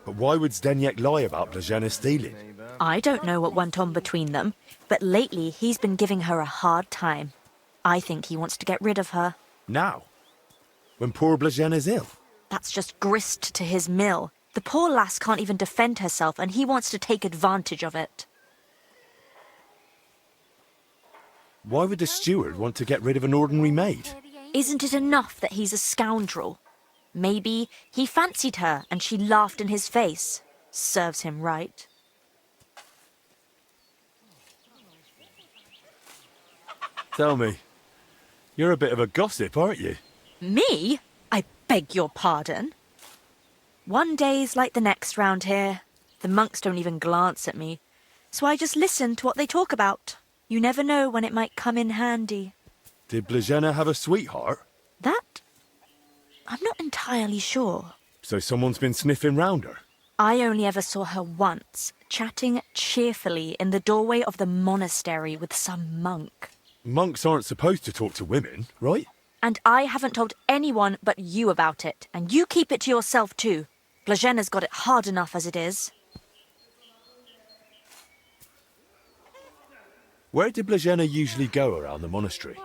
Speaker 3: But why would Zdeněk lie about Blažena stealing?
Speaker 18: I don't know what went on between them, but lately he's been giving her a hard time. I think he wants to get rid of her.
Speaker 3: Now? When poor Blažena's ill?
Speaker 18: That's just grist to his mill. The poor lass can't even defend herself, and he wants to take advantage of it.
Speaker 3: Why would the steward want to get rid of an ordinary maid?
Speaker 18: Isn't it enough that he's a scoundrel? Maybe he fancied her and she laughed in his face. Serves him right.
Speaker 3: Tell me, you're a bit of a gossip, aren't you?
Speaker 18: Me? I beg your pardon. One day's like the next round here. The monks don't even glance at me, so I just listen to what they talk about. You never know when it might come in handy.
Speaker 3: Did Blažena have a sweetheart?
Speaker 18: That? I'm not entirely sure.
Speaker 3: So someone's been sniffing round her?
Speaker 18: I only ever saw her once, chatting cheerfully in the doorway of the monastery with some monk.
Speaker 3: Monks aren't supposed to talk to women, right?
Speaker 18: And I haven't told anyone but you about it, and you keep it to yourself too. Blažena's got it hard enough as it is.
Speaker 3: Where did Blažena usually go around the monastery?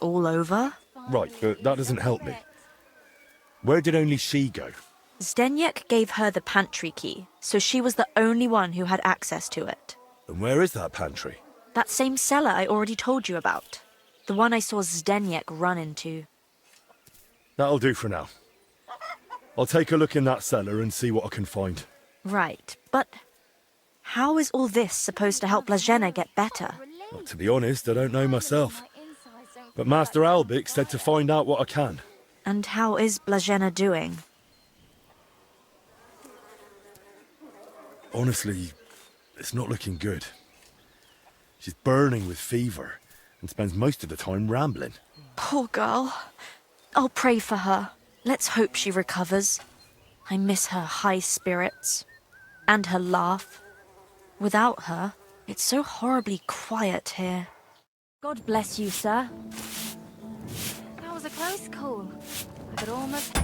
Speaker 18: All over.
Speaker 3: Right, but that doesn't help me. Where did only she go?
Speaker 18: Zdeněk gave her the pantry key, so she was the only one who had access to it.
Speaker 3: And where is that pantry?
Speaker 18: That same cellar I already told you about. The one I saw Zdeněk run into.
Speaker 3: That'll do for now. I'll take a look in that cellar and see what I can find.
Speaker 18: Right, but how is all this supposed to help Blažena get better?
Speaker 3: Well, to be honest, I don't know myself. But Master Albik said to find out what I can.
Speaker 18: And how is Blažena doing?
Speaker 3: Honestly, it's not looking good. She's burning with fever and spends most of the time rambling.
Speaker 18: Poor girl. I'll pray for her. Let's hope she recovers. I miss her high spirits. And her laugh. Without her, it's so horribly quiet here. God bless you, sir.
Speaker 8: That was a close call. I could almost...